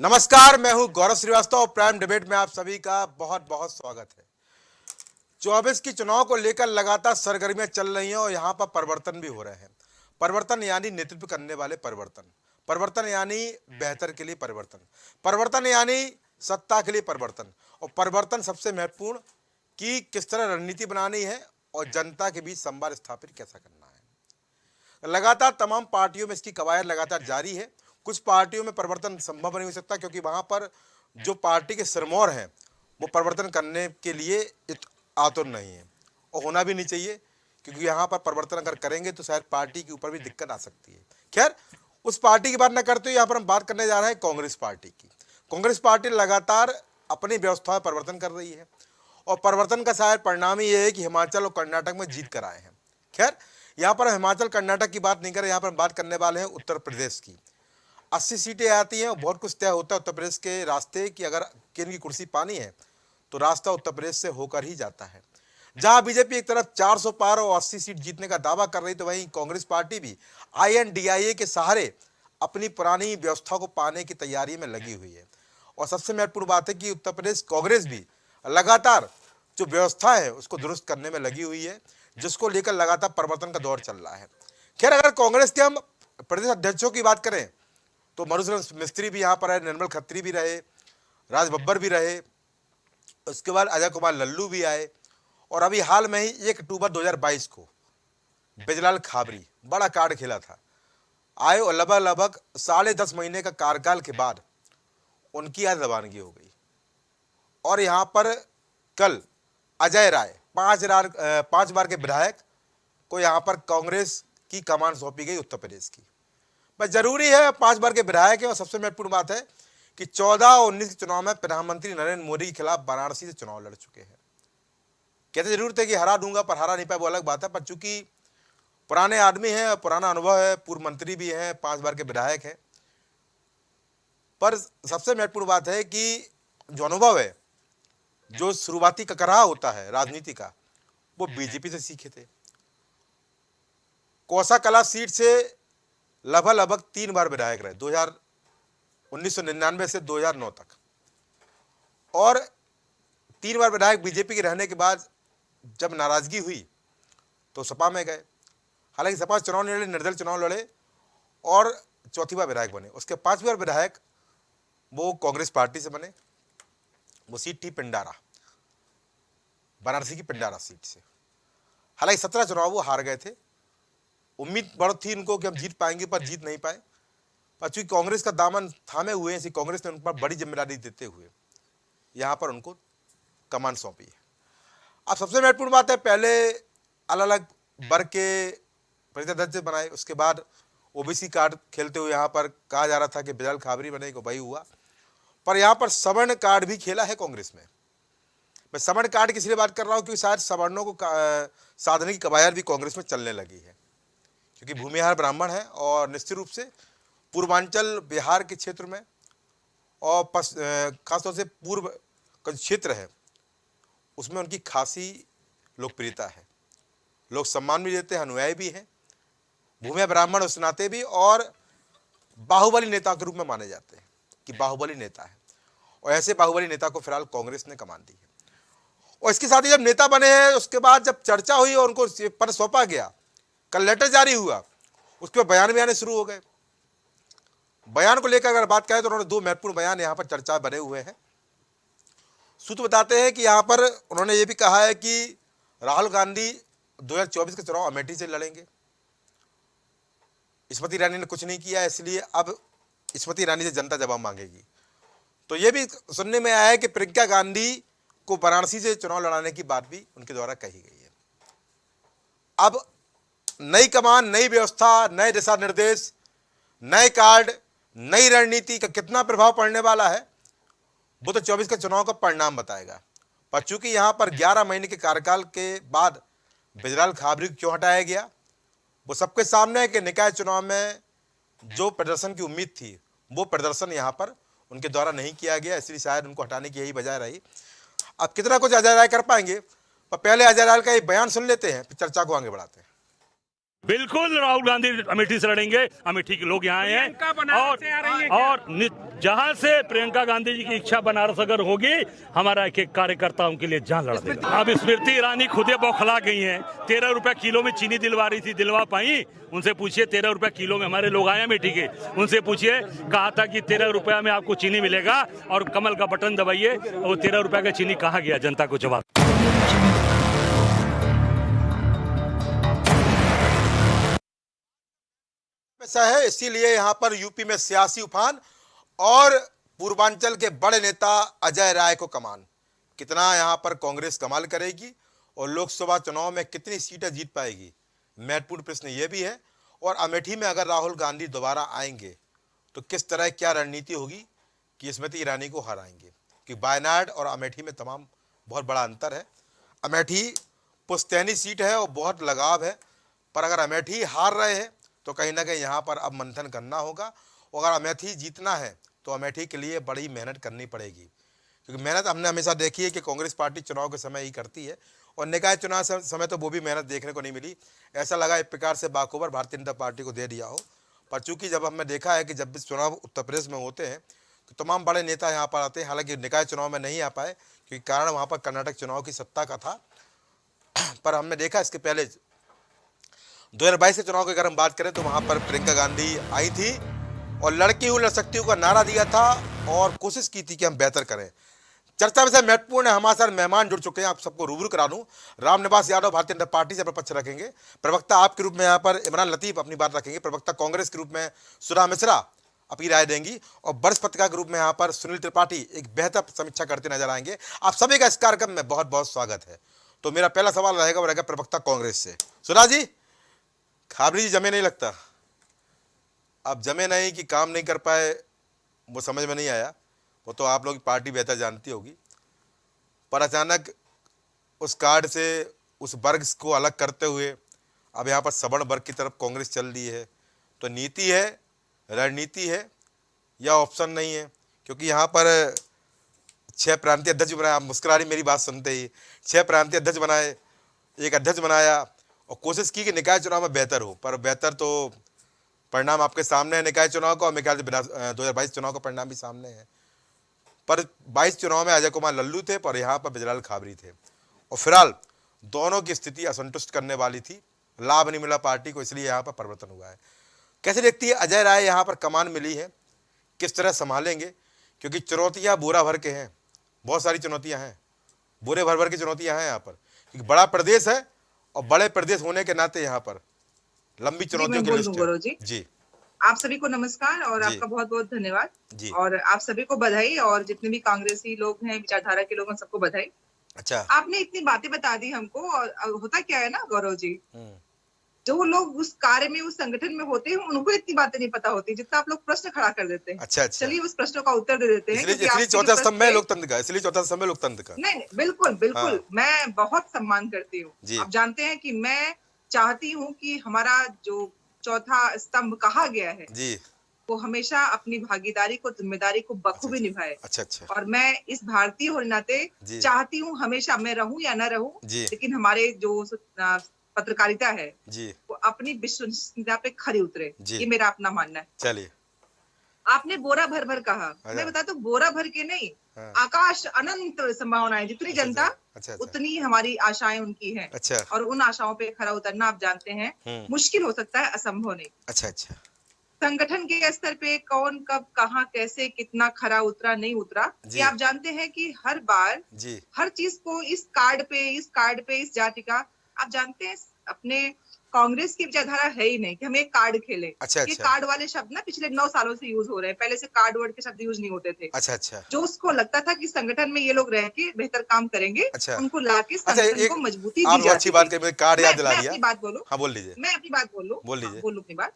नमस्कार, मैं हूं गौरव श्रीवास्तव और प्राइम डिबेट में आप सभी का बहुत बहुत स्वागत है। 24 की चुनाव को लेकर लगातार सरगर्मियां चल रही हैं और यहां पर परिवर्तन भी हो रहे हैं। परिवर्तन यानी नेतृत्व करने वाले परिवर्तन, परिवर्तन यानी बेहतर के लिए परिवर्तन, परिवर्तन यानी सत्ता के लिए परिवर्तन, और परिवर्तन सबसे महत्वपूर्ण कि किस तरह रणनीति बनानी है और जनता के बीच संवाद स्थापित कैसा करना है। लगातार तमाम पार्टियों में इसकी कवायद लगातार जारी है। कुछ पार्टियों में परिवर्तन संभव नहीं हो सकता क्योंकि वहां पर जो पार्टी के सिरमौर हैं वो परिवर्तन करने के लिए आतुर नहीं है और होना भी नहीं चाहिए, क्योंकि यहाँ पर परिवर्तन अगर करेंगे तो शायद पार्टी के ऊपर भी दिक्कत आ सकती है। खैर, उस पार्टी की बात न करते हुए यहाँ पर हम बात करने जा रहे हैं कांग्रेस पार्टी की। कांग्रेस पार्टी लगातार अपनी व्यवस्था में परिवर्तन कर रही है और परिवर्तन का शायद परिणाम ये है कि हिमाचल और कर्नाटक में जीत कर आए हैं। खैर, यहाँ पर हिमाचल कर्नाटक की बात नहीं करें, यहाँ पर हम बात करने वाले हैं उत्तर प्रदेश की। 80 सीटें आती हैं और बहुत कुछ तय होता है उत्तर प्रदेश के रास्ते की। अगर केंद्र की कुर्सी पानी है तो रास्ता उत्तर प्रदेश से होकर ही जाता है। जहां बीजेपी एक तरफ 400 पार और 80 सीट जीतने का दावा कर रही, तो वहीं कांग्रेस पार्टी भी INDIA के सहारे अपनी पुरानी व्यवस्था को पाने की तैयारी में लगी हुई है। और सबसे महत्वपूर्ण बात है कि उत्तर प्रदेश कांग्रेस भी लगातार जो व्यवस्था है उसको दुरुस्त करने में लगी हुई है, जिसको लेकर लगातार परिवर्तन का दौर चल रहा है। खैर, अगर कांग्रेस के हम प्रदेश अध्यक्षों की बात करें तो मधुसूदन मिस्त्री भी यहाँ पर है, निर्मल खत्री भी रहे, राज बब्बर भी रहे, उसके बाद अजय कुमार लल्लू भी आए, और अभी हाल में ही 1 अक्टूबर 2022 को ब्रजलाल खाबरी बड़ा कार्ड खेला था, आए और लगभग 10.5 महीने का कार्यकाल के बाद उनकी आज रवानगी हो गई। और यहाँ पर कल अजय राय 5 बार के विधायक को यहाँ पर कांग्रेस की कमान सौंपी गई उत्तर प्रदेश की। बस जरूरी है 5 बार के विधायक है, और सबसे महत्वपूर्ण बात है कि 14 और 19 के चुनाव में प्रधानमंत्री नरेंद्र मोदी के खिलाफ वाराणसी से चुनाव लड़ चुके हैं। कहते जरूर थे कि हरा दूंगा, पर हरा नहीं पाए, वो अलग बात है। पर चूंकि पुराने आदमी हैं, पुराना अनुभव है, पूर्व मंत्री भी हैं, 5 बार के विधायक हैं। पर सबसे महत्वपूर्ण बात है कि जो अनुभव है, जो शुरुआती ककराह होता है राजनीति का, वो बीजेपी से सीखे थे। कोसा कला सीट से लगभग 3 बार विधायक रहे, 1999 से 2009 तक, और 3 बार विधायक बीजेपी के रहने के बाद जब नाराजगी हुई तो सपा में गए। हालांकि सपा चुनाव नहीं लड़े, निर्दल चुनाव लड़े और चौथी बार विधायक बने। उसके 5वीं बार विधायक वो कांग्रेस पार्टी से बने। वो सीट थी पिंडारा, वाराणसी की पिंडारा सीट से। हालांकि 17 चुनाव वो हार गए थे। उम्मीद बहुत थी उनको कि हम जीत पाएंगे, पर जीत नहीं पाए। पर चूंकि कांग्रेस का दामन थामे हुए हैं, कांग्रेस ने उन पर बड़ी जिम्मेदारी देते हुए यहाँ पर उनको कमान सौंपी है। अब सबसे महत्वपूर्ण बात है, पहले अलग अलग वर्ग के प्रदेश बनाए, उसके बाद OBC कार्ड खेलते हुए यहाँ पर कहा जा रहा था कि ब्रजलाल खाबरी बनेगा, वही हुआ। पर यहाँ पर सवर्ण कार्ड भी खेला है कांग्रेस में। मैं सवर्ण कार्ड की इसलिए बात कर रहा हूँ क्योंकि शायद सवर्णों को साधने की कवायद भी कांग्रेस में चलने लगी है, क्योंकि भूमिहार ब्राह्मण है और निश्चित रूप से पूर्वांचल बिहार के क्षेत्र में और खासतौर से पूर्व का क्षेत्र है उसमें उनकी खासी लोकप्रियता है। लोग सम्मान भी देते हैं, अनुयायी भी हैं। भूमिहार ब्राह्मण उस नाते भी, और बाहुबली नेता के रूप में माने जाते हैं कि बाहुबली नेता है, और ऐसे बाहुबली नेता को फिलहाल कांग्रेस ने कमान दी है। और इसके साथ ही जब नेता बने हैं, उसके बाद जब चर्चा हुई और उनको पद सौंपा गया, कल लेटर जारी हुआ, उसके बाद बयान भी आने शुरू हो गए। बयान को लेकर अगर बात करें तो उन्होंने 2 महत्वपूर्ण बयान यहाँ पर चर्चा बने हुए हैं। सूत्र बताते हैं कि यहाँ पर उन्होंने ये भी कहा है कि राहुल गांधी 2024 के चुनाव अमेठी से लड़ेंगे। स्मृति ईरानी ने कुछ नहीं किया, इसलिए अब स्मृति ईरानी से जनता जवाब मांगेगी। तो ये भी सुनने में आया है कि प्रियंका गांधी को वाराणसी से चुनाव लड़ाने की बात भी उनके द्वारा कही गई है। अब नई कमान, नई व्यवस्था, नए दिशा निर्देश, नए कार्ड, नई रणनीति का कितना प्रभाव पड़ने वाला है वो तो 24 के चुनाव का परिणाम बताएगा। पर चूंकि यहाँ पर 11 महीने के कार्यकाल के बाद ब्रजलाल खाबरी को क्यों हटाया गया, वो सबके सामने है कि निकाय चुनाव में जो प्रदर्शन की उम्मीद थी वो प्रदर्शन यहाँ पर उनके द्वारा नहीं किया गया, इसलिए शायद उनको हटाने की यही वजह रही। अब कितना कुछ अजय राय कर पाएंगे, पर पहले अजय राय का एक बयान सुन लेते हैं, फिर चर्चा को आगे बढ़ाते हैं। बिल्कुल राहुल गांधी अमेठी से लड़ेंगे। अमेठी के लोग यहाँ आए हैं और जहाँ से प्रियंका गांधी जी की इच्छा बनारस अगर होगी, हमारा एक एक कार्यकर्ता उनके लिए जान लड़ा देगा। अब स्मृति ईरानी खुदे बौखला गई हैं। 13 रुपए किलो में चीनी दिलवा रही थी, दिलवा पाई? उनसे पूछिए। 13 रुपए किलो में हमारे लोग आए अमेठी के, उनसे पूछिए। कहा था कि 13 रुपया में आपको चीनी मिलेगा और कमल का बटन दबाइए, और 13 रुपया का चीनी कहाँ गया? जनता को जवाब। ऐसा है, इसीलिए यहाँ पर यूपी में सियासी उफान और पूर्वांचल के बड़े नेता अजय राय को कमान। कितना यहाँ पर कांग्रेस कमाल करेगी और लोकसभा चुनाव में कितनी सीटें जीत पाएगी, महत्वपूर्ण प्रश्न ये भी है। और अमेठी में अगर राहुल गांधी दोबारा आएंगे तो किस तरह क्या रणनीति होगी कि स्मृति ईरानी को हराएंगे, कि वायनाड और अमेठी में तमाम बहुत बड़ा अंतर है। अमेठी पुश्तैनी सीट है और बहुत लगाव है, पर अगर अमेठी हार रहे हैं तो कहीं ना कहीं यहाँ पर अब मंथन करना होगा। और अगर अमेठी जीतना है तो अमेठी के लिए बड़ी मेहनत करनी पड़ेगी, क्योंकि मेहनत हमने हमेशा देखी है कि कांग्रेस पार्टी चुनाव के समय ही करती है, और निकाय चुनाव समय तो वो भी मेहनत देखने को नहीं मिली। ऐसा लगा एक प्रकार से बाखूबर भारतीय जनता पार्टी को दे दिया हो। पर चूंकि जब हमने देखा है कि जब भी चुनाव उत्तर प्रदेश में होते हैं तो तमाम बड़े नेता यहाँ पर आते हैं, हालांकि निकाय चुनाव में नहीं आ पाए क्योंकि कारण वहाँ पर कर्नाटक चुनाव की सत्ता का था। पर हमने देखा इसके पहले 2022 के चुनाव की अगर हम बात करें तो वहां पर प्रियंका गांधी आई थी और लड़की हूं लड़ सकती हूं का नारा दिया था और कोशिश की थी कि हम बेहतर करें। चर्चा विषय महत्वपूर्ण है। हमारे साथ मेहमान जुड़ चुके हैं, आप सबको रूबरू करा दूं। रामनिवास यादव भारतीय जनता पार्टी से अपना पक्ष रखेंगे, प्रवक्ता आपके रूप में यहाँ पर इमरान लतीफ अपनी बात रखेंगे, प्रवक्ता कांग्रेस के रूप में सुधा मिश्रा अपनी राय देंगी, और वरिष्ठ पत्रकार के रूप में यहाँ पर सुनील त्रिपाठी एक बेहतर समीक्षा करते नजर आएंगे। आप सभी का इस कार्यक्रम में बहुत बहुत स्वागत है। तो मेरा पहला सवाल रहेगा, वो रहेगा प्रवक्ता कांग्रेस से। सुधा जी, खाबरी जी जमे नहीं लगता, अब जमे नहीं कि काम नहीं कर पाए वो समझ में नहीं आया, वो तो आप लोग की पार्टी बेहतर जानती होगी। पर अचानक उस कार्ड से उस वर्ग को अलग करते हुए अब यहाँ पर सवर्ण वर्ग की तरफ कांग्रेस चल रही है, तो नीति है, रणनीति है या ऑप्शन नहीं है? क्योंकि यहाँ पर 6 प्रांतीय अध्यक्ष बनाया, आप मुस्कुरा रही मेरी बात सुनते ही, 6 प्रांतीय अध्यक्ष बनाए, एक अध्यक्ष बनाया और कोशिश की कि निकाय चुनाव में बेहतर हो, पर बेहतर तो परिणाम आपके सामने है निकाय चुनाव का, और मेरे ख्याल से 2022 चुनाव का परिणाम भी सामने है। पर 22 चुनाव में अजय कुमार लल्लू थे, पर यहाँ पर बिजलाल खाबरी थे, और फिलहाल दोनों की स्थिति असंतुष्ट करने वाली थी, लाभ नहीं मिला पार्टी को, इसलिए यहाँ पर परिवर्तन हुआ है। कैसे देखती है अजय राय, यहाँ पर कमान मिली है, किस तरह संभालेंगे? क्योंकि चुनौतियाँ बोरा भर के हैं, बहुत सारी चुनौतियाँ हैं, बोरे भर भर की चुनौतियाँ हैं यहाँ पर, क्योंकि बड़ा प्रदेश है और बड़े प्रदेश होने के नाते यहाँ पर लंबी चुनौतियों की लिस्ट है। जी, आप सभी को नमस्कार और आपका बहुत बहुत धन्यवाद जी, और आप सभी को बधाई, और जितने भी कांग्रेसी लोग हैं, विचारधारा के लोग हैं, सबको बधाई। अच्छा, आपने इतनी बातें बता दी हमको, और होता क्या है ना गौरव जी, जो लोग उस कार्य में, उस संगठन में होते हैं, उनको इतनी बातें नहीं पता होती जितना आप लोग प्रश्न खड़ा कर देते हैं। अच्छा, चलिए उस प्रश्नों का उत्तर दे देते हैं। इसलिए चौथा स्तंभ है लोकतंत्र का, इसलिए चौथा स्तंभ है लोकतंत्र का। नहीं, बिल्कुल बिल्कुल, मैं बहुत सम्मान करती हूँ। आप जानते हैं कि मैं चाहती हूँ कि हमारा जो चौथा स्तंभ कहा गया है जी, वो हमेशा अपनी भागीदारी को, जिम्मेदारी को बखूबी निभाए। अच्छा। और मैं इस भारतीय होने नाते चाहती हूँ हमेशा, मैं रहूं या न रहूं, लेकिन हमारे जो पत्रकारिता है जी, वो अपनी विश्वसनीयता पे खरी उतरे, ये मेरा अपना मानना है। चलिए, आपने बोरा भर भर कहा, मैं बता दूं, बोरा भर के नहीं, आकाश अनंत संभावनाएं, जितनी जनता उतनी हमारी आशाएं उनकी हैं। अच्छा, और उन आशाओं पे खरा उतरना आप जानते हैं मुश्किल हो सकता है, असंभव नहीं। अच्छा, संगठन के स्तर पे कौन कब कहाँ कैसे कितना खरा उतरा नहीं उतरा, ये आप जानते हैं कि हर बार हर चीज को इस कार्ड पे इस जाति का, आप जानते हैं अपने कांग्रेस की विचारधारा है ही नहीं कि हम एक कार्ड खेलें। ये कार्ड वाले शब्द ना पिछले 9 सालों से यूज हो रहे हैं, पहले से कार्ड वर्ड के शब्द यूज नहीं होते थे। अच्छा। जो उसको लगता था कि संगठन में ये लोग रह के बेहतर काम करेंगे, उनको लाके संगठन को मजबूती दी जाती है। अच्छी बात है, कार्ड याद दिला दिया। अपनी बात बोलो। हाँ, बोल लीजिए। मैं अपनी बात बोलूं, बोलूं अपनी बात।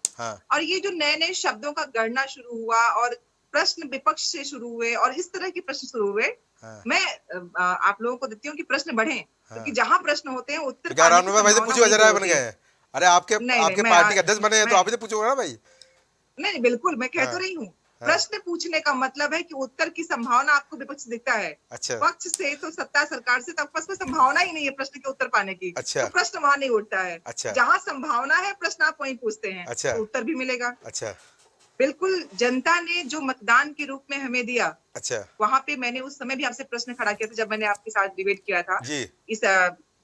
और ये जो नए नए शब्दों का गणना शुरू हुआ और प्रश्न विपक्ष से शुरू हुए और इस तरह के प्रश्न शुरू हुए, मैं आप लोगों को देती हूँ कि प्रश्न बढ़े, क्योंकि जहाँ प्रश्न होते हैं उत्तर बन गए। अरे आपके पार्टी के अध्यक्ष बने हैं तो आप ही तो पूछोगे ना भाई। नहीं, बिल्कुल, मैं कह तो रही हूँ प्रश्न पूछने का मतलब है कि उत्तर की संभावना आपको विपक्ष दिखता है। अच्छा। पक्ष से तो सत्ता सरकार से तब में संभावना ही नहीं है प्रश्न के उत्तर पाने की। अच्छा। तो प्रश्न वहां नहीं उठता है। अच्छा। जहां संभावना है प्रश्न आप वहीं पूछते हैं। अच्छा। तो उत्तर भी मिलेगा। अच्छा। बिल्कुल, जनता ने जो मतदान के रूप में हमें दिया, अच्छा, वहां पे मैंने उस समय भी आपसे प्रश्न खड़ा किया था जब मैंने आपके साथ डिबेट किया था जी इस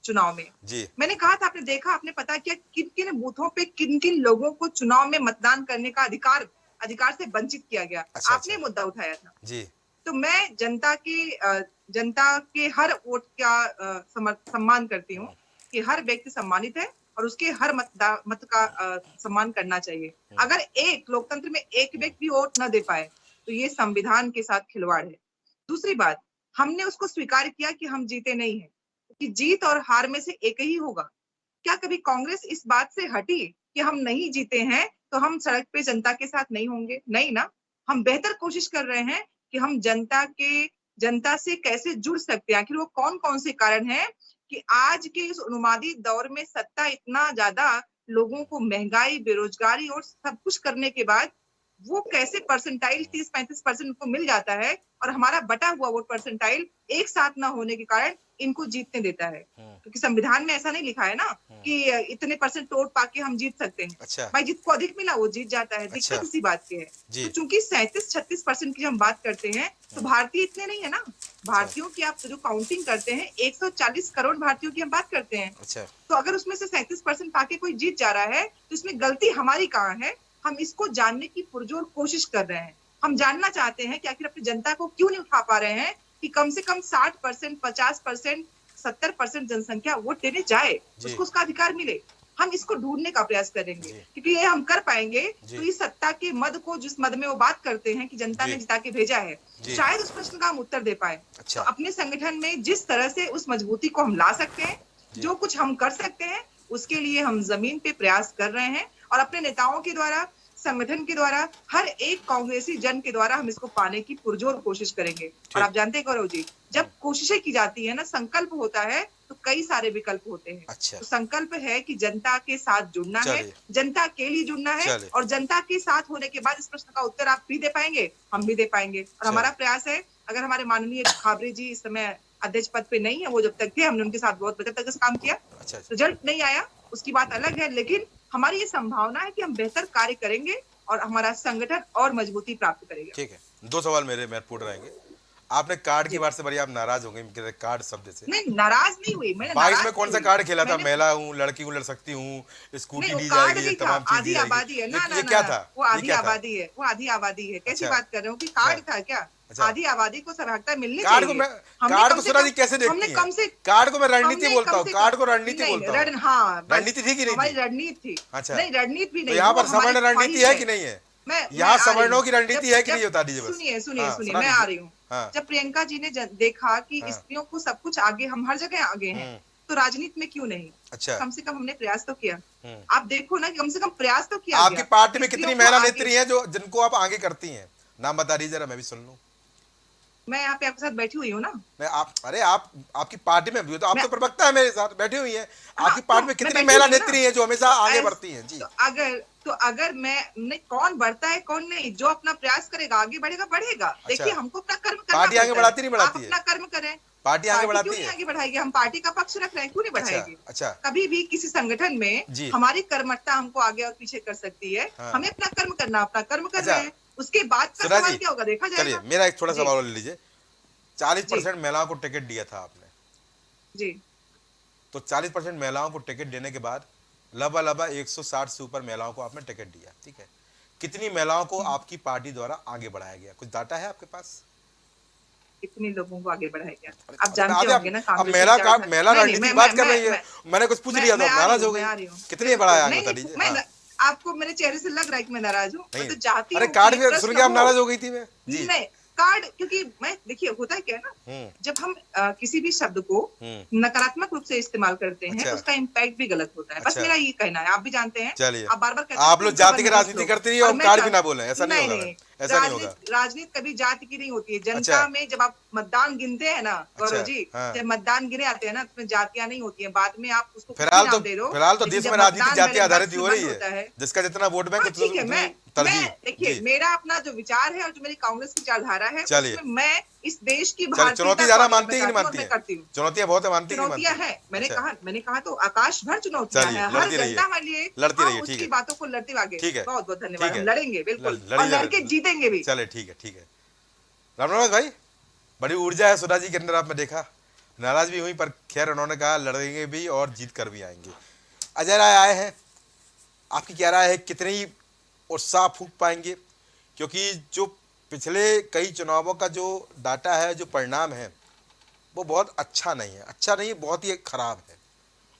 चुनाव में जी। मैंने कहा था, आपने देखा, आपने पता किया किन किन बूथों पे किन किन लोगों को चुनाव में मतदान करने का अधिकार से वंचित किया गया। अच्छा, आपने मुद्दा उठाया था जी। तो मैं जनता के हर वोट का सम्मान करती हूँ कि हर व्यक्ति सम्मानित है और उसके हर मत का सम्मान करना चाहिए। अगर एक लोकतंत्र में एक व्यक्ति वोट न दे पाए तो ये संविधान के साथ खिलवाड़ है। दूसरी बात, हमने उसको स्वीकार किया कि हम जीते नहीं है, कि जीत और हार में से एक ही होगा। क्या कभी कांग्रेस इस बात से हटी कि हम नहीं जीते हैं तो हम सड़क पे जनता के साथ नहीं होंगे? नहीं ना, हम बेहतर कोशिश कर रहे हैं कि हम जनता से कैसे जुड़ सकते हैं। आखिर वो कौन कौन से कारण हैं कि आज के इस उन्मादी दौर में सत्ता इतना ज्यादा, लोगों को महंगाई, बेरोजगारी और सब कुछ करने के बाद वो कैसे परसेंटाइल 30-35% को मिल जाता है और हमारा बटा हुआ वोट परसेंटाइल एक साथ ना होने के कारण इनको जीतने देता है। क्योंकि संविधान में ऐसा नहीं लिखा है ना कि इतने परसेंट वोट पाके हम जीत सकते हैं। अच्छा। भाई जिसको अधिक मिला वो जीत जाता है। अच्छा। दिक्कत इसी बात की है। तो चूंकि 37-36% की हम बात करते हैं तो भारतीय इतने नहीं है ना। भारतीयों की आप जो काउंटिंग करते हैं 140 करोड़ भारतीयों की हम बात करते हैं। अच्छा। तो अगर उसमें से 37% पाके कोई जीत जा रहा है तो इसमें गलती हमारी कहाँ है? हम इसको जानने की पुरजोर कोशिश कर रहे हैं। हम जानना चाहते हैं कि आखिर अपनी जनता को क्यों नहीं उठा पा रहे हैं कि कम से कम 60%, 50%, 70% जनसंख्या वोट देने जाए, उसको उसका अधिकार मिले। हम इसको ढूंढने का प्रयास करेंगे, क्योंकि ये हम कर पाएंगे तो इस सत्ता के मद को, जिस मद में वो बात करते हैं कि जनता ने जिता के भेजा है, शायद उस प्रश्न का हम उत्तर दे पाए। अच्छा। तो अपने संगठन में जिस तरह से उस मजबूती को हम ला सकते हैं, जो कुछ हम कर सकते हैं, उसके लिए हम जमीन पे प्रयास कर रहे हैं और अपने नेताओं के द्वारा, संगठन के द्वारा, हर एक कांग्रेसी जन के द्वारा हम इसको पाने की पुरजोर कोशिश करेंगे। और आप जानते हैं गौरव जी, जब कोशिशें की जाती है ना, संकल्प होता है तो कई सारे विकल्प होते हैं। अच्छा। तो संकल्प है कि जनता के साथ जुड़ना है, जनता के लिए जुड़ना है और जनता के साथ होने के बाद इस प्रश्न का उत्तर आप भी दे पाएंगे, हम भी दे पाएंगे। और हमारा प्रयास है, अगर हमारे माननीय खाबरे जी इस समय अध्यक्ष पद पे नहीं है, वो जब तक थे हमने उनके साथ बहुत बेहतर तरीके से काम किया। रिजल्ट नहीं आया उसकी बात अलग है, लेकिन हमारी ये संभावना है कि हम बेहतर कार्य करेंगे और हमारा संगठन और मजबूती प्राप्त करेगा। ठीक है, 2 सवाल मेरे महत्वपूर्ण रहेंगे। आपने कार्ड की बात से बड़ी आप नाराज हो गई कार्ड शब्द से। नहीं, नाराज नहीं हुई मैं। 22 में कौन सा कार्ड खेला था? महिला हूँ, लड़की हूँ, लड़ सकती हूँ, स्कूटी दी जाएगी, तमाम चीजें। आधी आबादी है ना, ये क्या था? वो आधी आबादी है, वो आधी आबादी है। कैसी बात कर रहे हो कि कार्ड था क्या? आधी आबादी को सहभागिता मिलनी चाहिए। कार्ड को सुना जी कैसे देखती है? कार्ड को मैं रणनीति बोलता हूँ, कार्ड को रणनीति बोलता हूँ। हाँ, रणनीति थी कि नहीं? हमारी रणनीति थी। अच्छा, नहीं रणनीति भी नहीं। यहाँ पर सवर्ण रणनीति है कि नहीं है? यहाँ सवर्णों की रणनीति है कि नहीं? बता दीजिए बस। सुनिए मैं आ रही हूँ। जब प्रियंका जी ने देखा कि स्त्रियों को सब कुछ आगे, हम हर जगह आगे हैं, तो राजनीति में क्यों नहीं? अच्छा, कम से कम हमने प्रयास तो किया। आप देखो ना, कम से कम प्रयास तो किया। आपकी पार्टी में कितनी महिला नेत्री हैं जो जिनको आप आगे करती हैं? नाम बता दीजिए जरा, मैं भी सुन लूं। मैं यहाँ पे आपके साथ बैठी हुई हूँ ना। अरे आपकी पार्टी में भी तो आप तो प्रवक्ता है, मेरे साथ बैठी हुई हैं। आपकी पार्टी में कितनी महिला नेत्री हैं जो हमेशा आगे बढ़ती हैं? जी। तो अगर मैं कौन बढ़ता है कौन नहीं, जो अपना प्रयास करेगा आगे बढ़ेगा। देखिए, हमको अपना कर्म करना। पार्टी आगे बढ़ाती नहीं बढ़ाती है? अपना कर्म करें। पार्टी आगे बढ़ाती है? आगे बढ़ाएगी, हम पार्टी का पक्ष रख रहे हैं, क्यों नहीं बढ़ाएगी? अच्छा। कभी भी किसी संगठन में हमारी कर्मठता हमको आगे और पीछे कर सकती है। हमें अपना कर्म करना, अपना कर्म कर रहे हैं, उसके बाद का सवाल क्या होगा देखा जाएगा। चलिए, मेरा एक थोड़ा सवाल ले लीजिए। 40% महिलाओं को टिकट दिया था आपने जी, तो 40% महिलाओं को टिकट देने के बाद लबा 160 से ऊपर महिलाओं को आपने टिकट दिया, ठीक है? कितनी महिलाओं को आपकी पार्टी द्वारा आगे बढ़ाया गया? कुछ डाटा है आपके पास? कितने लोगों को आगे बढ़ाया गया? आप जानते होंगे ना। अब महिला रणनीति की बात कर रही है, मैंने कुछ पूछ लिया तो नाराज हो गई। कितने बढ़ाया आगे बता दीजिए। आपको मेरे चेहरे से लग रहा है कि मैं नाराज हूँ? तो चाहती हूँ। अरे कार्ड सुन के आप नाराज हो गई थी? मैं नहीं, कार्ड, क्योंकि मैं, देखिए होता है क्या ना, जब हम किसी भी शब्द को नकारात्मक रूप से इस्तेमाल करते हैं, उसका इम्पैक्ट भी गलत होता है। बस मेरा ये कहना है, आप भी जानते हैं। चलिए, आप बार-बार आप लोग जाति की राजनीति करते रहिए और कार्ड भी ना बोले, ऐसा नहीं होगा। ऐसा नहीं होगा। राजनीति कभी जाति की नहीं होती है। जनता में जब आप मतदान गिनते हैं ना गौरव जी, जब मतदान गिने आते हैं ना, उसमें जातियां नहीं होती हैं। बाद में आप उसको फिलहाल तो देश में राजनीति जाति आधारित हो रही है, जिसका जितना वोट बैंक ठीक है। देखिए, मेरा अपना जो विचार है और जो मेरी कांग्रेस की विचारधारा है, उसमें मैं इस देश की चुनौती ज्यादा मानती है कि नहीं मानती है? चुनौतियां बहुत मानती है। चुनौतियां है, मैंने कहा तो आकाश भर चुनौतियां है। हर जनता हमारे लिए लड़ती रही है, उसकी बातों को लड़ती आगे। ठीक है, बहुत बहुत धन्यवाद। हम लड़ेंगे बिल्कुल, और लड़के जीतेंगे भी। चले, ठीक है। रामनाथ भाई, बड़ी ऊर्जा है सुधा जी के अंदर, आपने देखा। नाराज भी हुई, पर खैर उन्होंने कहा लड़ेंगे भी और जीत कर भी आएंगे। अजय राय आए हैं, आपकी क्या राय है, कितनी उत्साह फूंक पाएंगे? क्योंकि जो पिछले कई चुनावों का जो डाटा है, जो परिणाम है, वो बहुत अच्छा नहीं, बहुत ही खराब है।